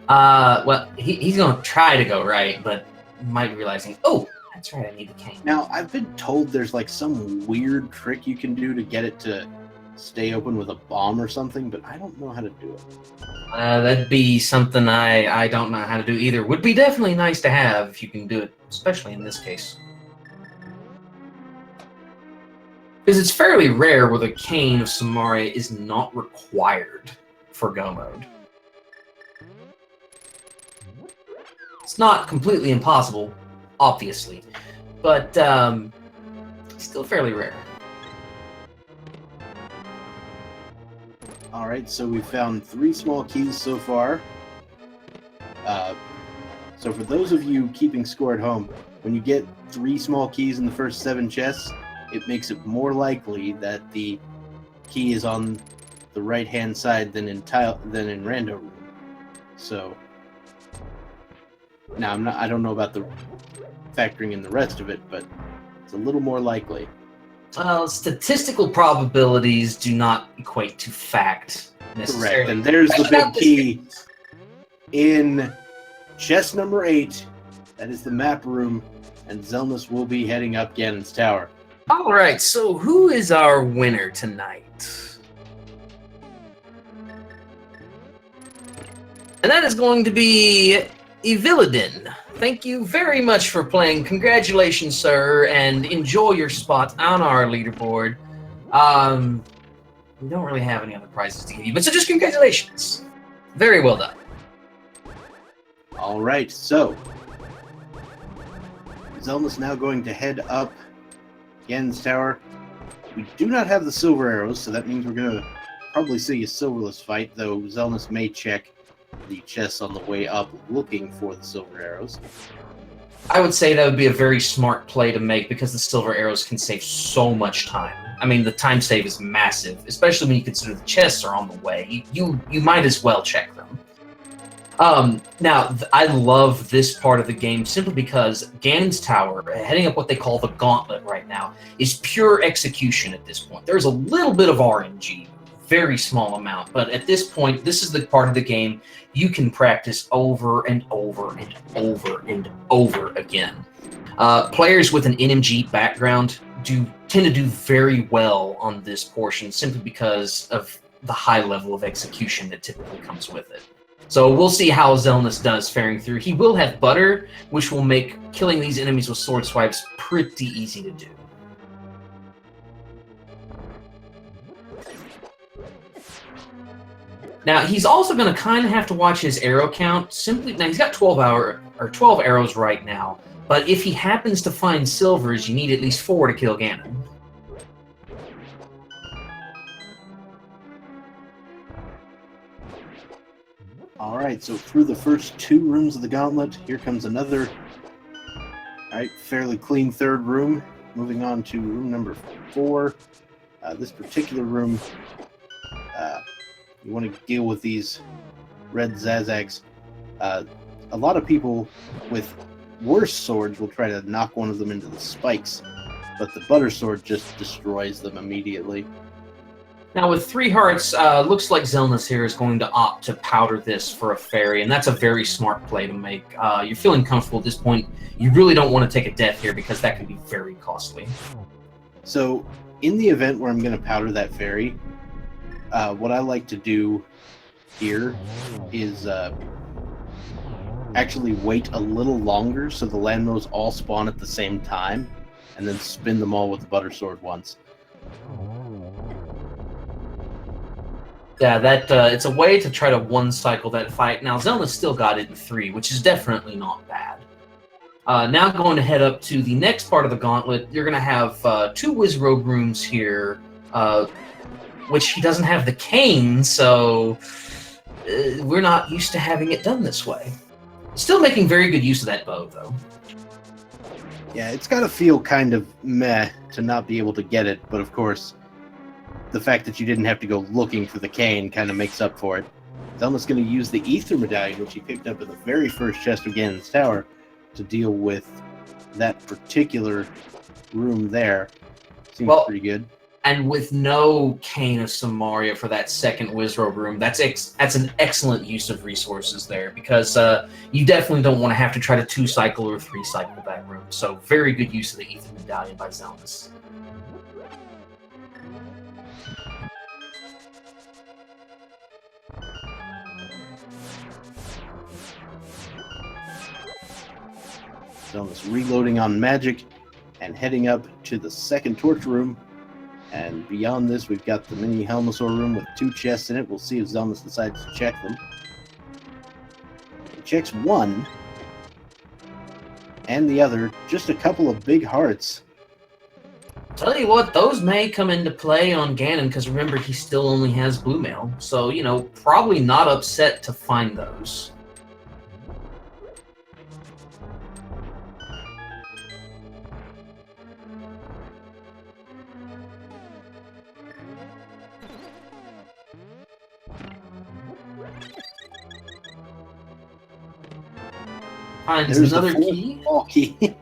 Well, he's going to try to go right, but might be realizing, oh, that's right, I need the cane. Now, I've been told there's like some weird trick you can do to get it to stay open with a bomb or something, but I don't know how to do it. That'd be something I don't know how to do either. Would be definitely nice to have if you can do it, especially in this case. Because it's fairly rare where the cane of Samaria is not required for go mode. It's not completely impossible, obviously, but still fairly rare. All right, so we found 3 small keys so far. So for those of you keeping score at home, when you get 3 small keys in the first 7 chests, it makes it more likely that the key is on the right-hand side than in Rando Room. So now I don't know about the factoring in the rest of it, but it's a little more likely. Well, statistical probabilities do not equate to fact necessarily. Correct, and there's the big key in chest number 8. That is the map room, and Xelnas will be heading up Ganon's Tower. All right, so who is our winner tonight? And that is going to be Evilidin. Thank you very much for playing. Congratulations, sir, and enjoy your spot on our leaderboard. We don't really have any other prizes to give you, but so just congratulations. Very well done. All right, so Xelnas now going to head up Ganon's Tower. We do not have the silver arrows, so that means we're going to probably see a silverless fight, though Xelnas may check the chests on the way up looking for the silver arrows. I would say that would be a very smart play to make because the silver arrows can save so much time. I mean, the time save is massive, especially when you consider the chests are on the way. You might as well check them. Now, I love this part of the game simply because Ganon's Tower, heading up what they call the Gauntlet right now, is pure execution at this point. There's a little bit of RNG, very small amount, but at this point, this is the part of the game you can practice over and over and over and over again. Players with an NMG background tend to do very well on this portion simply because of the high level of execution that typically comes with it. So we'll see how Xelnas does faring through. He will have butter, which will make killing these enemies with sword swipes pretty easy to do. Now, he's also going to kind of have to watch his arrow count. Now, he's got 12 arrows right now, but if he happens to find silvers, you need at least 4 to kill Ganon. All right, so through the first 2 rooms of the Gauntlet, here comes another Alright, fairly clean third room. Moving on to room number 4. This particular room, you want to deal with these red Zazags. A lot of people with worse swords will try to knock one of them into the spikes, but the butter sword just destroys them immediately. Now, with 3 hearts, looks like Xelnas here is going to opt to powder this for a fairy, and that's a very smart play to make. You're feeling comfortable at this point. You really don't want to take a death here because that can be very costly. So, in the event where I'm going to powder that fairy, what I like to do here is actually wait a little longer so the landmos all spawn at the same time, and then spin them all with the butter sword once. Yeah, that it's a way to try to one-cycle that fight. Now, Zelda still got it in 3, which is definitely not bad. Now going to head up to the next part of the gauntlet, you're going to have 2 Wizrobe rooms here, which he doesn't have the cane, so we're not used to having it done this way. Still making very good use of that bow, though. Yeah, it's got to feel kind of meh to not be able to get it, but of course, the fact that you didn't have to go looking for the cane kind of makes up for it. Zelda's going to use the Ether Medallion, which he picked up in the very first chest of Ganon's Tower, to deal with that particular room there. Seems pretty good. And with no Cane of Samaria for that second Wizrobe room, that's an excellent use of resources there, because you definitely don't want to have to try to 2-cycle or 3-cycle that room. So very good use of the Ether Medallion by Zelda. Zelda's reloading on magic and heading up to the second torch room. And beyond this, we've got the mini Helmasaur room with 2 chests in it. We'll see if Zelda decides to check them. He checks one, and the other, just a couple of big hearts. Tell you what, those may come into play on Ganon, because remember, he still only has Blue Mail. So, you know, probably not upset to find those. Finds another key. Oh, key.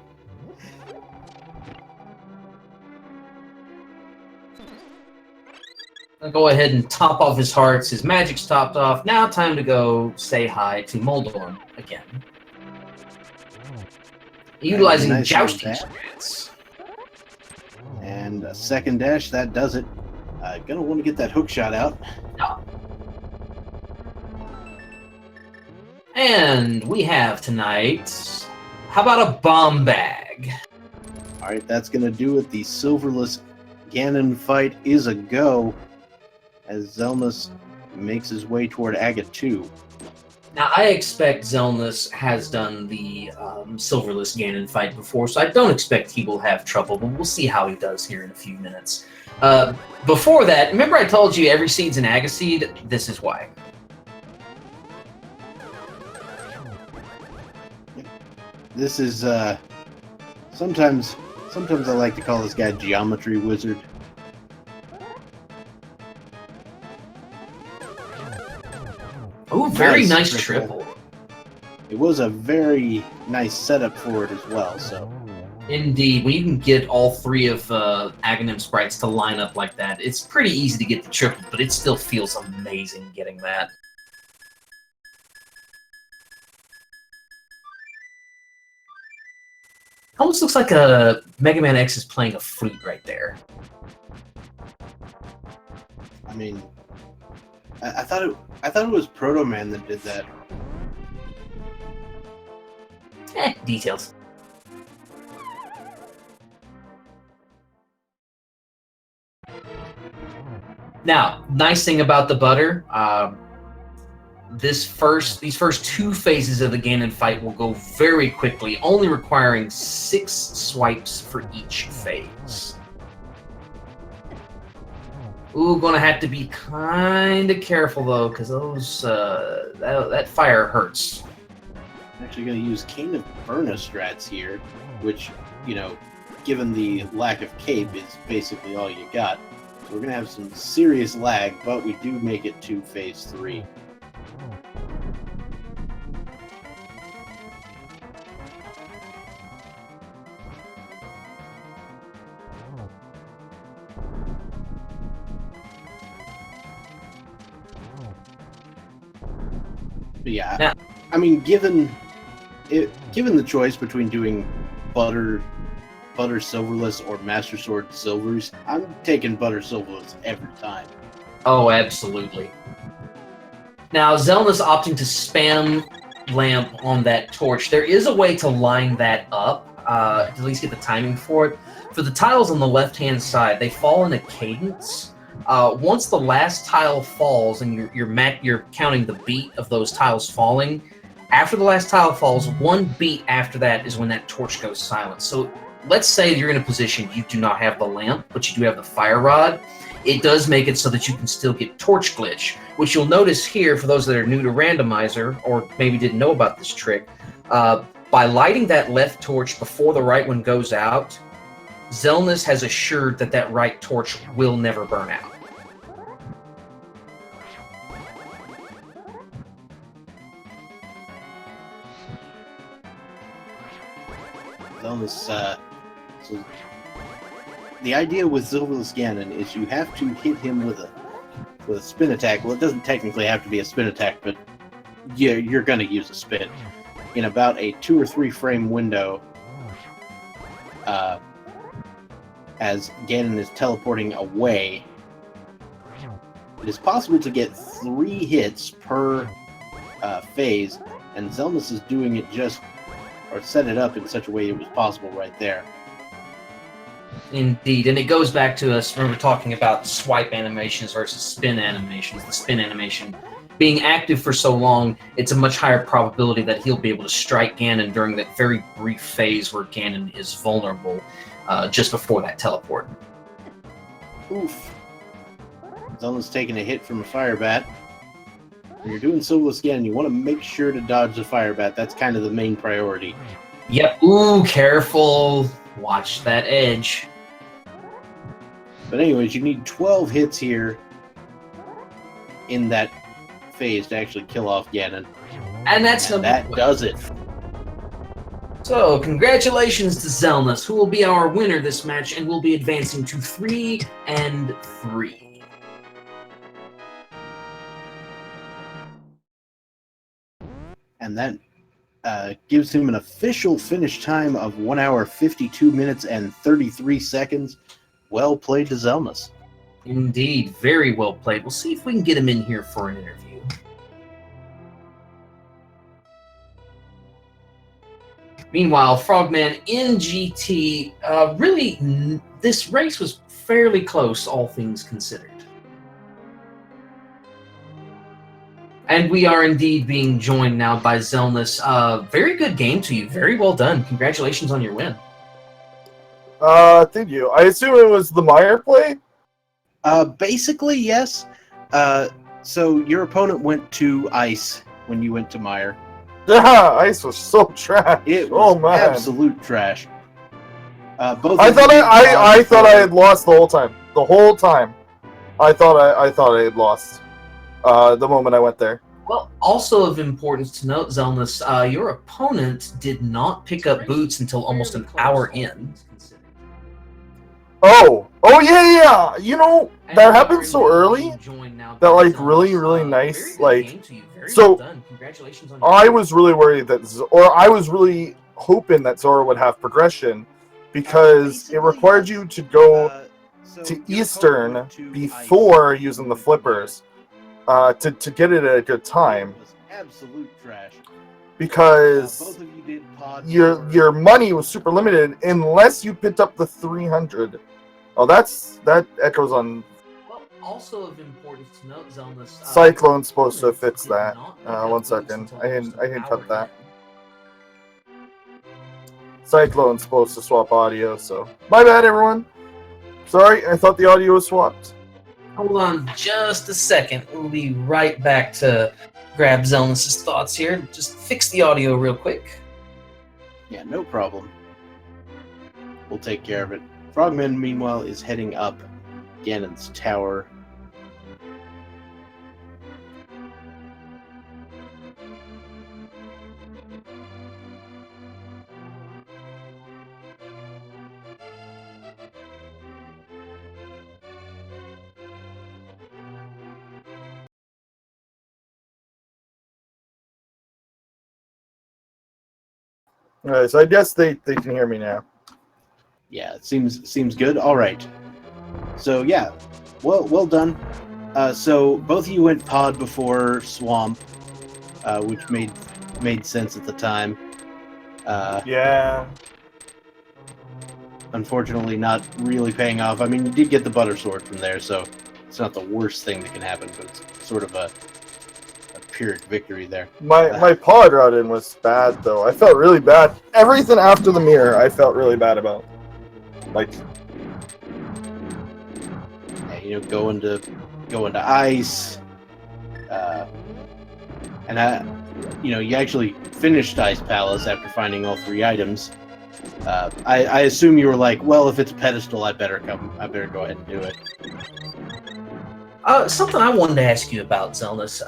I'll go ahead and top off his hearts. His magic's topped off. Now time to go say hi to Moldorm again. Utilizing nice jousting strats. And a second dash, that does it. Gonna want to get that hook shot out. And we have tonight, how about a bomb bag? Alright, that's going to do it. The silverless Ganon fight is a go as Xelnas makes his way toward Agate 2. Now, I expect Xelnas has done the silverless Ganon fight before, so I don't expect he will have trouble, but we'll see how he does here in a few minutes. Before that, remember I told you every seed's an Agaseed? This is why. This is, sometimes I like to call this guy Geometry Wizard. Oh, very nice triple. It was a very nice setup for it as well, so. Indeed, when you can get all 3 of Aghanim sprites to line up like that, it's pretty easy to get the triple, but it still feels amazing getting that. Almost looks like a Mega Man X is playing a flute right there. I mean, I thought it was Proto Man that did that. Details. Now, nice thing about the butter, these first 2 phases of the Ganon fight will go very quickly, only requiring 6 swipes for each phase. Ooh, gonna have to be kind of careful though, because those that fire hurts. I'm actually gonna use Cane of Burna strats here. which, you know, given the lack of cape, is basically all you got. So we're going to have some serious lag, but we do make it to phase 3. But yeah, I mean, given the choice between doing butter silverless or master sword silvers, I'm taking butter silverless every time. Oh, absolutely. Now, Xelna's opting to spam lamp on that torch. There is a way to line that up, to at least get the timing for it. For the tiles on the left-hand side, they fall in a cadence. Once the last tile falls, and you're counting the beat of those tiles falling, after the last tile falls, one beat after that is when that torch goes silent. So let's say you're in a position you do not have the lamp, but you do have the fire rod. It does make it so that you can still get torch glitch, which you'll notice here for those that are new to Randomizer or maybe didn't know about this trick. By lighting that left torch before the right one goes out, Xelnas has assured that that right torch will never burn out. Xelnas, so the idea with Silverless Ganon is you have to hit him with a spin attack. Well, it doesn't technically have to be a spin attack, but yeah, you're going to use a spin in about a 2 or 3 frame window. As Ganon is teleporting away, it is possible to get 3 hits per phase, and Xelnas is doing it or set it up in such a way it was possible right there. Indeed, and it goes back to us when we're talking about swipe animations versus spin animations. The spin animation being active for so long, it's a much higher probability that he'll be able to strike Ganon during that very brief phase where Ganon is vulnerable, just before that teleport. Oof. Zelda's taking a hit from a fire bat. When you're doing Silverless Ganon, you want to make sure to dodge the fire bat. That's kind of the main priority. Yep. Ooh, careful. Watch that edge. But anyways, you need 12 hits here in that phase to actually kill off Ganon. And that does it. So, congratulations to Xelnas, who will be our winner this match and will be advancing to 3-3. And that gives him an official finish time of 1 hour, 52 minutes, and 33 seconds. Well played to Xelnas. Indeed, very well played. We'll see if we can get him in here for an interview. Meanwhile, Frogman in GT, really, this race was fairly close, all things considered. And we are indeed being joined now by Xelnas. Very good game to you. Very well done. Congratulations on your win. Thank you. I assume it was the Meyer play? Basically, yes. So your opponent went to Ice when you went to Meyer. Yeah, Ice was so trash. It was absolute trash. I thought I had lost the whole time. The whole time, I thought I had lost. The moment I went there. Well, also of importance to note, Xelnas, your opponent did not pick up boots until almost an hour in. Oh yeah. You know, that happened so early. That like really nice. Like, so I was really worried I was really hoping that Zora would have progression because it required you to go to Eastern before using the flippers. To get it at a good time, absolute trash. Because both of you did pod your money was super limited unless you picked up the 300. Oh, that echoes on. Well, also of importance to note, Xelnas, Cyclone's supposed to fix that. 1 second, I didn't cut that. Cyclone's supposed to swap audio, so my bad, everyone. Sorry, I thought the audio was swapped. Hold on just a second. We'll be right back to grab Xelnas' thoughts here. Just fix the audio real quick. Yeah, no problem. we'll take care of it. Frogman, meanwhile, is heading up Ganon's tower. All right, so I guess they can hear me now. Yeah, it seems good. All right. So yeah, well done. So both of you went pod before swamp, which made sense at the time. Yeah. Unfortunately, not really paying off. I mean, you did get the butter sword from there, so it's not the worst thing that can happen, but it's sort of a Pyrrhic victory there. My pod run-in was bad though. I felt really bad. Everything after the mirror, I felt really bad about. Like, yeah, going to ice, and you actually finished Ice Palace after finding all 3 items. I assume you were like, well, if it's a pedestal, I better go ahead and do it. Something I wanted to ask you about, Xelnas.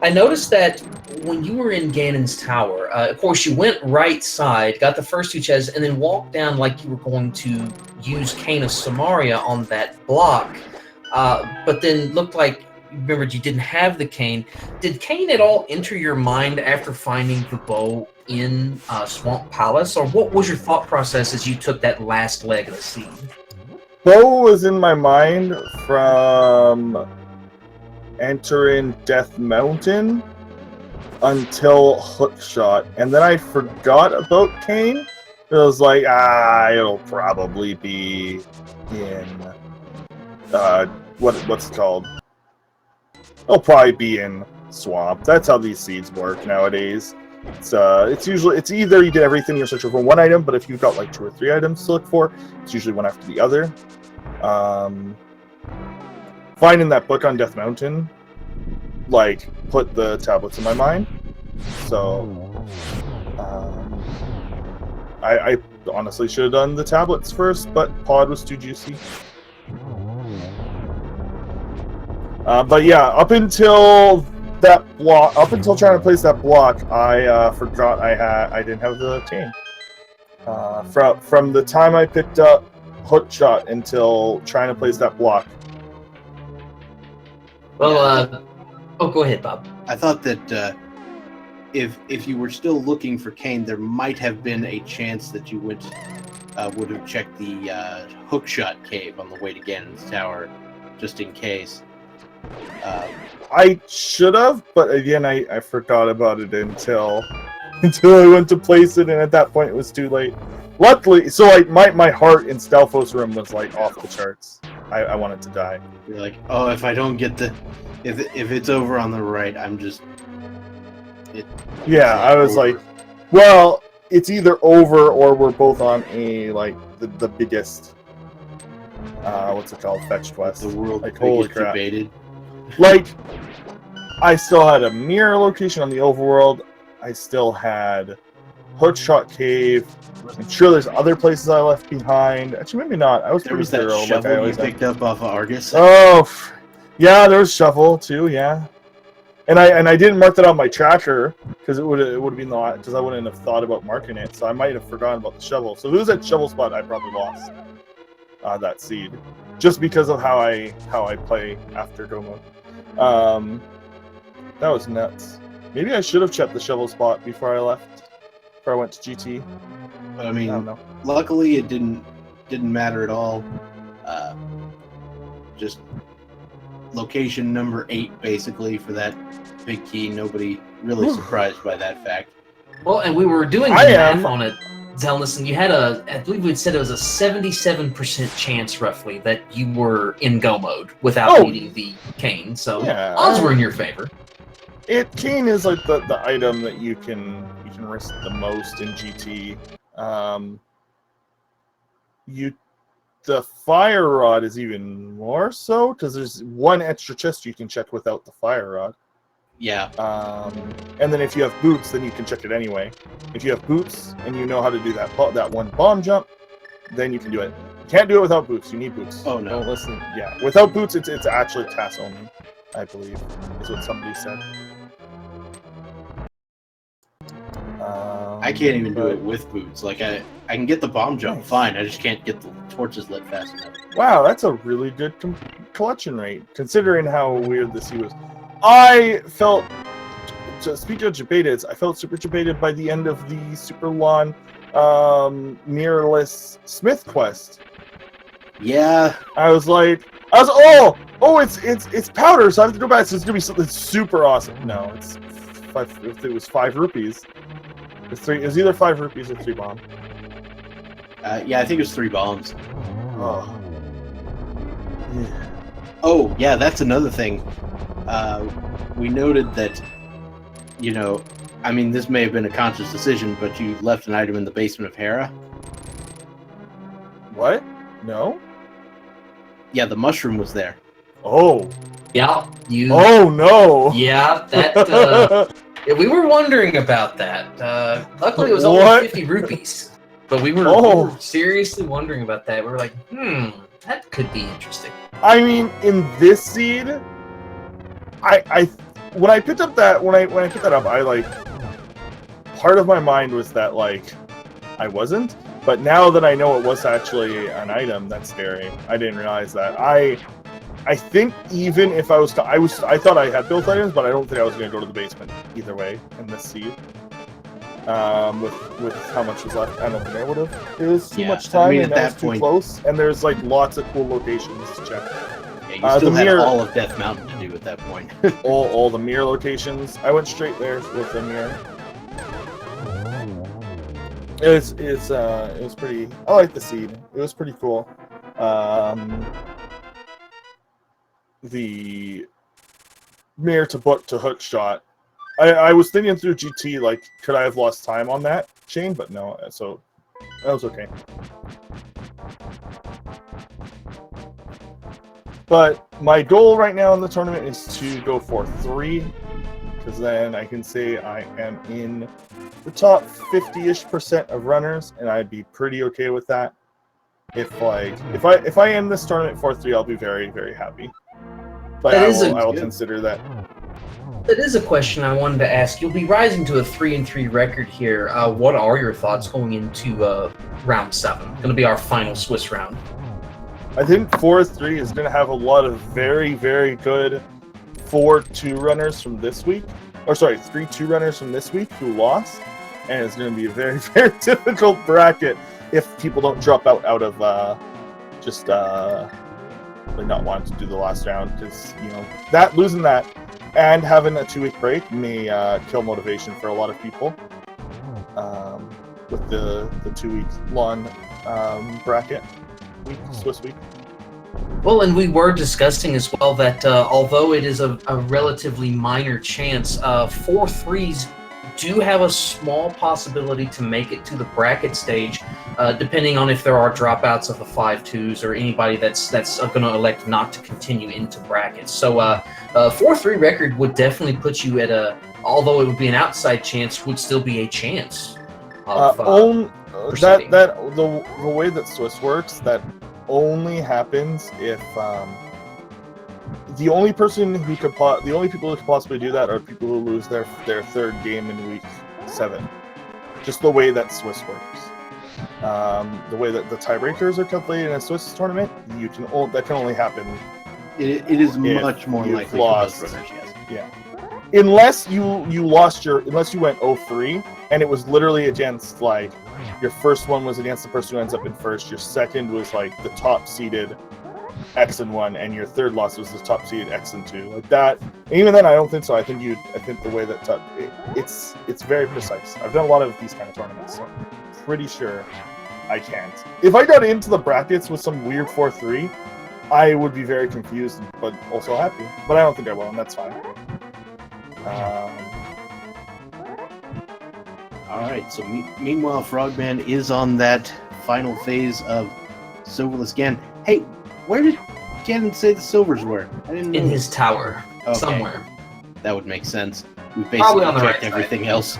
I noticed that when you were in Ganon's tower, of course, you went right side, got the first 2 chests, and then walked down like you were going to use Cane of Samaria on that block. But then looked like you remembered you didn't have the cane. Did cane at all enter your mind after finding the bow in Swamp Palace, or what was your thought process as you took that last leg of the seed? bow was in my mind from entering Death Mountain until Hookshot, and then I forgot about Kane. It was like, it'll probably be in what's it called? It'll probably be in Swamp. That's how these seeds work nowadays. It's either you get everything you're searching for one item, but if you've got like 2 or 3 items to look for, it's usually one after the other. Finding that book on Death Mountain, like, put the tablets in my mind. So, I honestly should have done the tablets first, but pod was too juicy. But yeah, up until trying to place that block, I forgot I didn't have the cane. From the time I picked up Hookshot until trying to place that block. Well, go ahead, Bob. I thought that if you were still looking for Kane, there might have been a chance that you would have checked the Hookshot cave on the way to Ganon's tower, just in case. I should have, but again, I forgot about it until I went to place it, and at that point it was too late. Luckily, so like my heart in Stelphos' room was like off the charts. I wanted to die. You're like, oh, if I don't get if it's over on the right, I'm just. Yeah, I was like, well, it's either over or we're both on a the biggest. What's it called? Fetch quest. The world like holy biggest crap. debated. Like, I still had a mirror location on the overworld. I still had Hookshot Cave. I'm sure there's other places I left behind. Actually, maybe not. I was There pretty was that thorough. shovel you picked up off of Argus. Oh, yeah, there was shovel too. Yeah, and I didn't mark that on my tracker because it would have been because I wouldn't have thought about marking it. So I might have forgotten about the shovel. So if it was that shovel spot, I probably lost that seed just because of how I play after go mode. That was nuts. Maybe I should have checked the shovel spot before I left. Before I went to GT. But I mean, I don't know. Luckily it didn't matter at all. Just location number 8 basically for that big key. Nobody really surprised by that fact. Well, and we were doing the math on it, Xelnas, and you had I believe we said it was a 77% chance roughly that you were in go mode without needing the cane. So yeah, odds were in your favor. Cane is like the item that you can risk the most in GT. The fire rod is even more so because there's one extra chest you can check without the fire rod. Yeah. And then if you have boots, then you can check it anyway. If you have boots and you know how to do that one bomb jump, then you can do it. You can't do it without boots. You need boots. Oh no! Don't listen. Yeah, without boots, it's actually task only. I believe is what somebody said. I can't even do it with boots. Like I can get the bomb jump fine. I just can't get the torches lit fast enough. Wow, that's a really good collection rate, considering how weird this was. I felt, speaking of jebaited, I felt super jebaited by the end of the Super Lawn mirrorless Smith quest. Yeah. I was oh, it's powder, so I have to go back. So it's gonna be something super awesome. No, it's if it was 5 rupees. It was either 5 rupees or 3 bombs. Yeah, I think it was 3 bombs. Oh. Yeah. Oh, yeah, that's another thing. We noted that, you know, I mean, this may have been a conscious decision, but you left an item in the basement of Hera. What? No? Yeah, the mushroom was there. Oh. Yeah, Oh, no! Yeah, that... Yeah, we were wondering about that. Luckily, it was only 50 rupees. But we were seriously wondering about that. We were like, that could be interesting. I mean, in this seed, when I picked up that when I picked that up, I like part of my mind was that like I wasn't. But now that I know it was actually an item, that's scary. I didn't realize that. I think even if I thought I had built items, but I don't think I was going to go to the basement either way in this seed. With how much was left, I don't think I would have. It was too much time, and that was too close. And there's like lots of cool locations to check. Yeah, you still had all of Death Mountain to do at that point. all the mirror locations. I went straight there with the mirror. It was pretty. I like the seed. It was pretty cool. The mirror to book to hook shot. I was thinking through GT, like, could I have lost time on that chain? But no, so that was okay. But my goal right now in the tournament is to go for 3, because then I can say I am in the top 50-ish% of runners, and I'd be pretty okay with that. If I end this tournament 4-3, I'll be very, very happy. But I will consider that. That is a question I wanted to ask. You'll be rising to a 3-3 record here. What are your thoughts going into round 7? Going to be our final Swiss round. I think 4-3 is going to have a lot of very, very good 4-2 runners from this week. Or sorry, 3-2 runners from this week who lost. And it's going to be a very, very difficult bracket if people don't drop out of just not wanting to do the last round. Because, you know, losing that and having a 2-week break may kill motivation for a lot of people with the 2-week long bracket Swiss week. Well, and we were discussing as well that although it is a relatively minor chance, 4-3s do have a small possibility to make it to the bracket stage, depending on if there are dropouts of the 5-2s or anybody that's going to elect not to continue into brackets. So a 4-3 record would definitely put you at although it would be an outside chance, would still be a chance of the way that Swiss works, that only happens if the only people who could possibly do that are people who lose their third game in week 7. Just the way that Swiss works. The way that the tiebreakers are calculated in a Swiss tournament, that can only happen. It is much more likely lost. For those runners, yes. Yeah. Unless you went 0-3 and it was literally against like your first one was against the person who ends up in first, your second was like the top seeded X and 1, and your third loss was the top seeded X and 2. Like that. And even then, I don't think so. I think the way that it's very precise. I've done a lot of these kind of tournaments, so I'm pretty sure I can't. If I got into the brackets with some weird 4-3, I would be very confused, but also happy. But I don't think I will, and that's fine. All right. So meanwhile, Frogman is on that final phase of Silverless Ganon. Hey, where did Ganon say the silvers were? I didn't know. In his tower, somewhere. That would make sense. We basically checked everything else.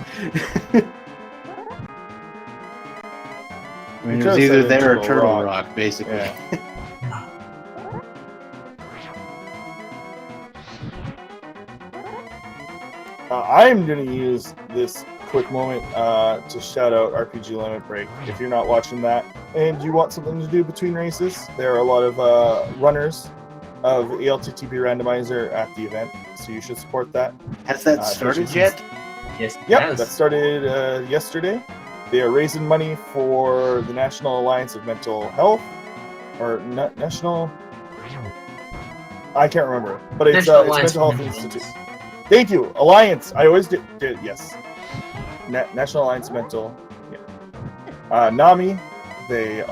I mean, it was either there or Turtle Rock, basically. Yeah. I'm going to use this quick moment to shout out RPG Limit Break. If you're not watching that and you want something to do between races, there are a lot of runners of ALTTP Randomizer at the event, so you should support that. Has that started yet? Yes. Yep, that started yesterday. They are raising money for the National Alliance of Mental Health, or National... I can't remember, but it's Mental Health Institute. Thank you, Alliance. I always did yes. National Alliance Mental. Yeah. NAMI. They've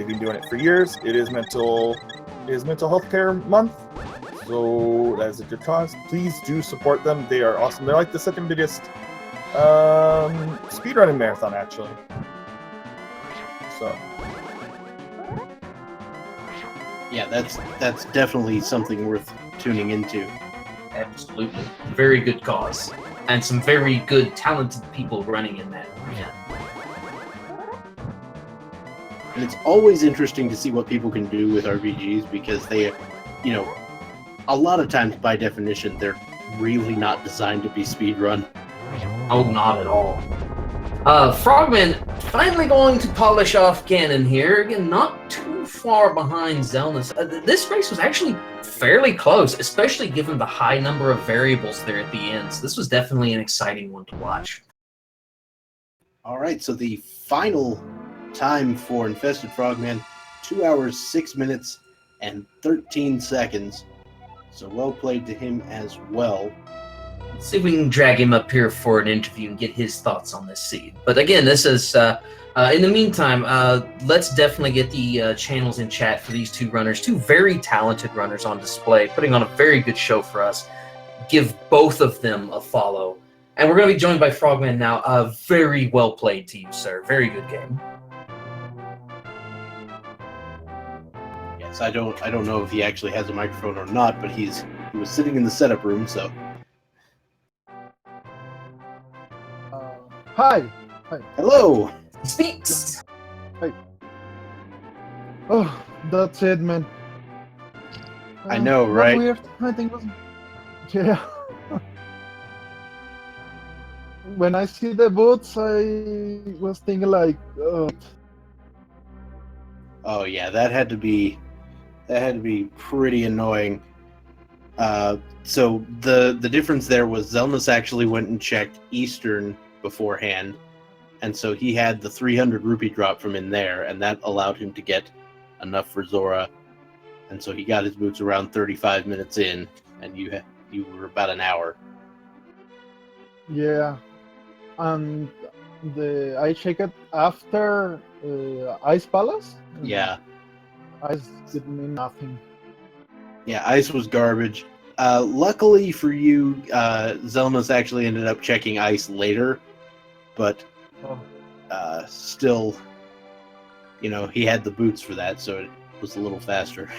been doing it for years. It is mental health care month, so that is a good cause. Please do support them. They are awesome. They're like the second biggest speedrunning marathon, actually. So. Yeah, that's definitely something worth tuning into. Absolutely. Very good cause. And some very good, talented people running in that. Yeah. And it's always interesting to see what people can do with RPGs because they, a lot of times by definition, they're really not designed to be speedrun. Oh, not at all. Frogman finally going to polish off Ganon here. Again, not too far behind Zelda. This race was actually fairly close, especially given the high number of variables there at the end. So this was definitely an exciting one to watch. All right, so the final time for InfestedFrogman, 2 hours, 6 minutes, and 13 seconds. So well played to him as well. Let's see if we can drag him up here for an interview and get his thoughts on this seed. But again, this is, in the meantime, let's definitely get the channels in chat for these two runners, two very talented runners on display, putting on a very good show for us. Give both of them a follow. And we're going to be joined by Frogman now. Very well played to you, sir. Very good game. Yes, I don't know if he actually has a microphone or not, but he was sitting in the setup room, so. Hi. Hello. Speaks. Hi. Oh, that's it, man. I know, right? Weird. I think it was. Yeah. When I see the boots, I was thinking like, oh yeah, that had to be pretty annoying. So the difference there was Xelnas actually went and checked Eastern beforehand, and so he had the 300 rupee drop from in there, and that allowed him to get enough for Zora, and so he got his boots around 35 minutes in, and you were about an hour. Yeah, and I checked it after Ice Palace. Yeah, Ice didn't mean nothing. Yeah, Ice was garbage. Luckily for you, Xelnas actually ended up checking Ice later, but still, he had the boots for that, so it was a little faster.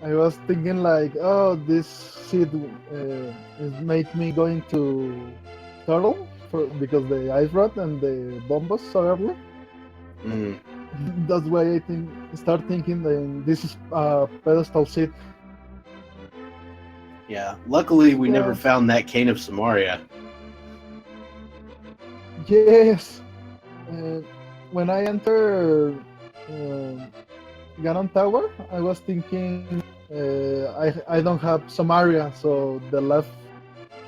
I was thinking like, oh, this seed is make me going to Turtle because the ice rod and the bombos so early. Mm. That's why I start thinking that this is pedestal seed. Yeah, luckily we never found that cane of Samaria. Yes. When I enter Ganon Tower, I was thinking I don't have Samaria, so the left.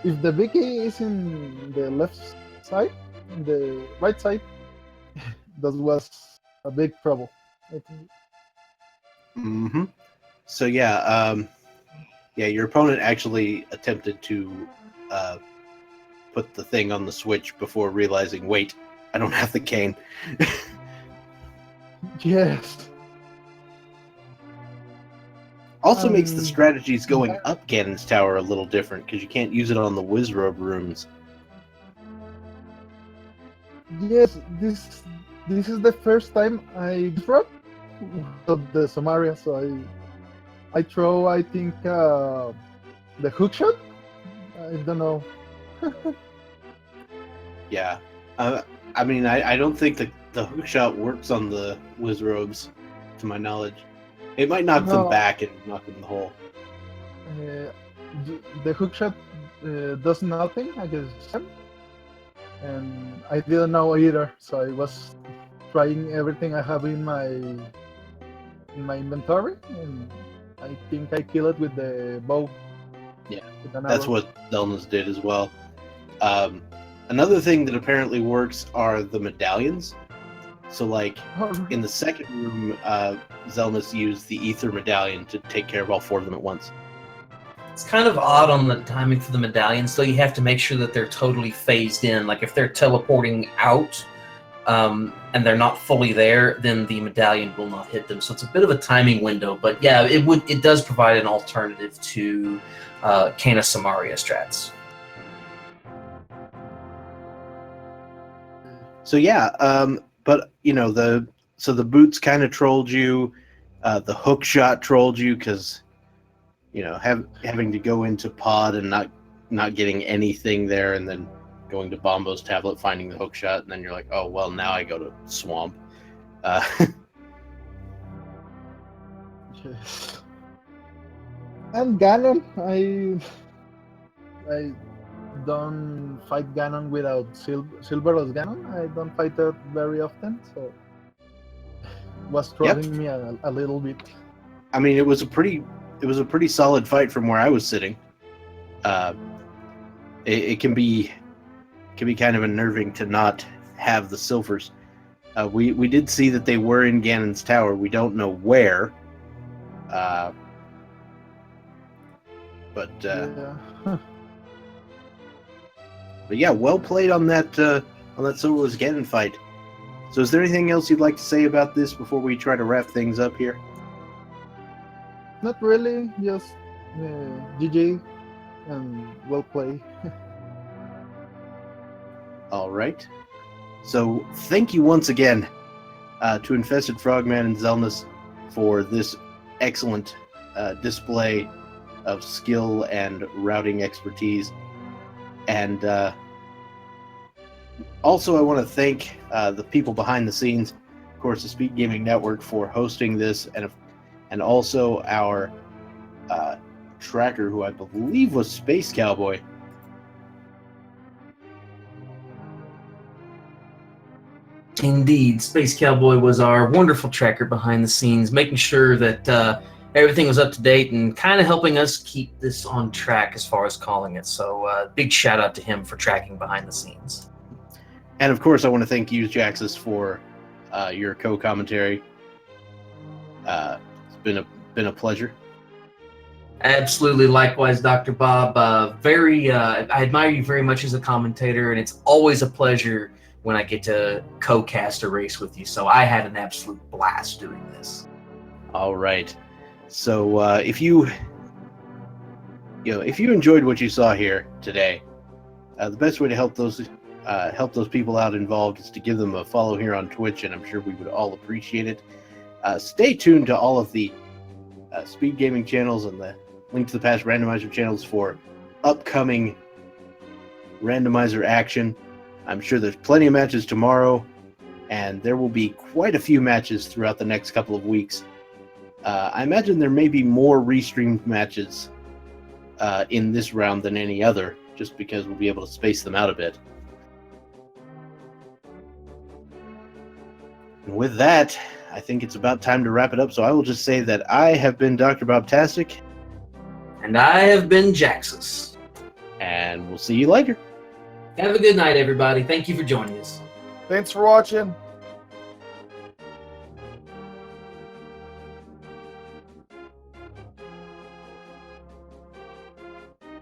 If the Vicky is in the left side, the right side, that was a big trouble, I think. Mm-hmm. So your opponent actually attempted to put the thing on the switch before realizing, wait, I don't have the cane. Yes. Also makes the strategies going up Ganon's Tower a little different, because you can't use it on the Wizrobe rooms. Yes, this is the first time I drop the Samaria, so I throw, I think, the hook shot. I don't know. Yeah. I mean, I don't think the hook shot works on the Wizrobes, to my knowledge. It might knock them back and knock them in the hole. The hook shot does nothing against them, and I didn't know either. So I was trying everything I have in my inventory, and I think I kill it with the bow. Yeah, that's what Xelnas did as well. Another thing that apparently works are the medallions. So, like, in the second room, Xelnas used the Ether Medallion to take care of all 4 of them at once. It's kind of odd on the timing for the medallions, so you have to make sure that they're totally phased in. Like, if they're teleporting out and they're not fully there, then the medallion will not hit them. So it's a bit of a timing window. But yeah, it does provide an alternative to Kana Samaria strats. So yeah, but you know the boots kind of trolled you, the hook shot trolled you because you know having to go into pod and not getting anything there, and then going to Bombo's tablet, finding the hook shot, and then you're like, oh well, now I go to swamp. Yes. And Ganon, I don't fight Ganon without Silver's Ganon. I don't fight it very often, so it was trolling me a little bit. I mean, it was a pretty solid fight from where I was sitting. It can be kind of unnerving to not have the Silvers. We did see that they were in Ganon's tower. We don't know where. But yeah, well played on that Silver's Ganon fight. So is there anything else you'd like to say about this before we try to wrap things up here? Not really, just GG and well played. All right. So thank you once again to InfestedFrogman and Xelnas for this excellent display of skill and routing expertise. And also I want to thank the people behind the scenes, of course, the Speed Gaming Network, for hosting this, and also our tracker, who I believe was Space Cowboy. Indeed, Space Cowboy was our wonderful tracker behind the scenes, making sure that everything was up to date and kind of helping us keep this on track as far as calling it. So big shout out to him for tracking behind the scenes. And of course, I want to thank you, Jaxus, for your co-commentary. It's been a pleasure. Absolutely, likewise, Dr. Bob. I admire you very much as a commentator, and it's always a pleasure when I get to co-cast a race with you. So I had an absolute blast doing this. All right. So if you enjoyed what you saw here today, the best way to help those people out involved is to give them a follow here on Twitch, and I'm sure we would all appreciate it. Stay tuned to all of the Speed Gaming channels and the Link to the Past Randomizer channels for upcoming Randomizer action. I'm sure there's plenty of matches tomorrow, and there will be quite a few matches throughout the next couple of weeks. I imagine there may be more restreamed matches in this round than any other, just because we'll be able to space them out a bit. And with that, I think it's about time to wrap it up, so I will just say that I have been Dr. Bobtastic. And I have been Jaxus. And we'll see you later. Have a good night, everybody. Thank you for joining us. Thanks for watching.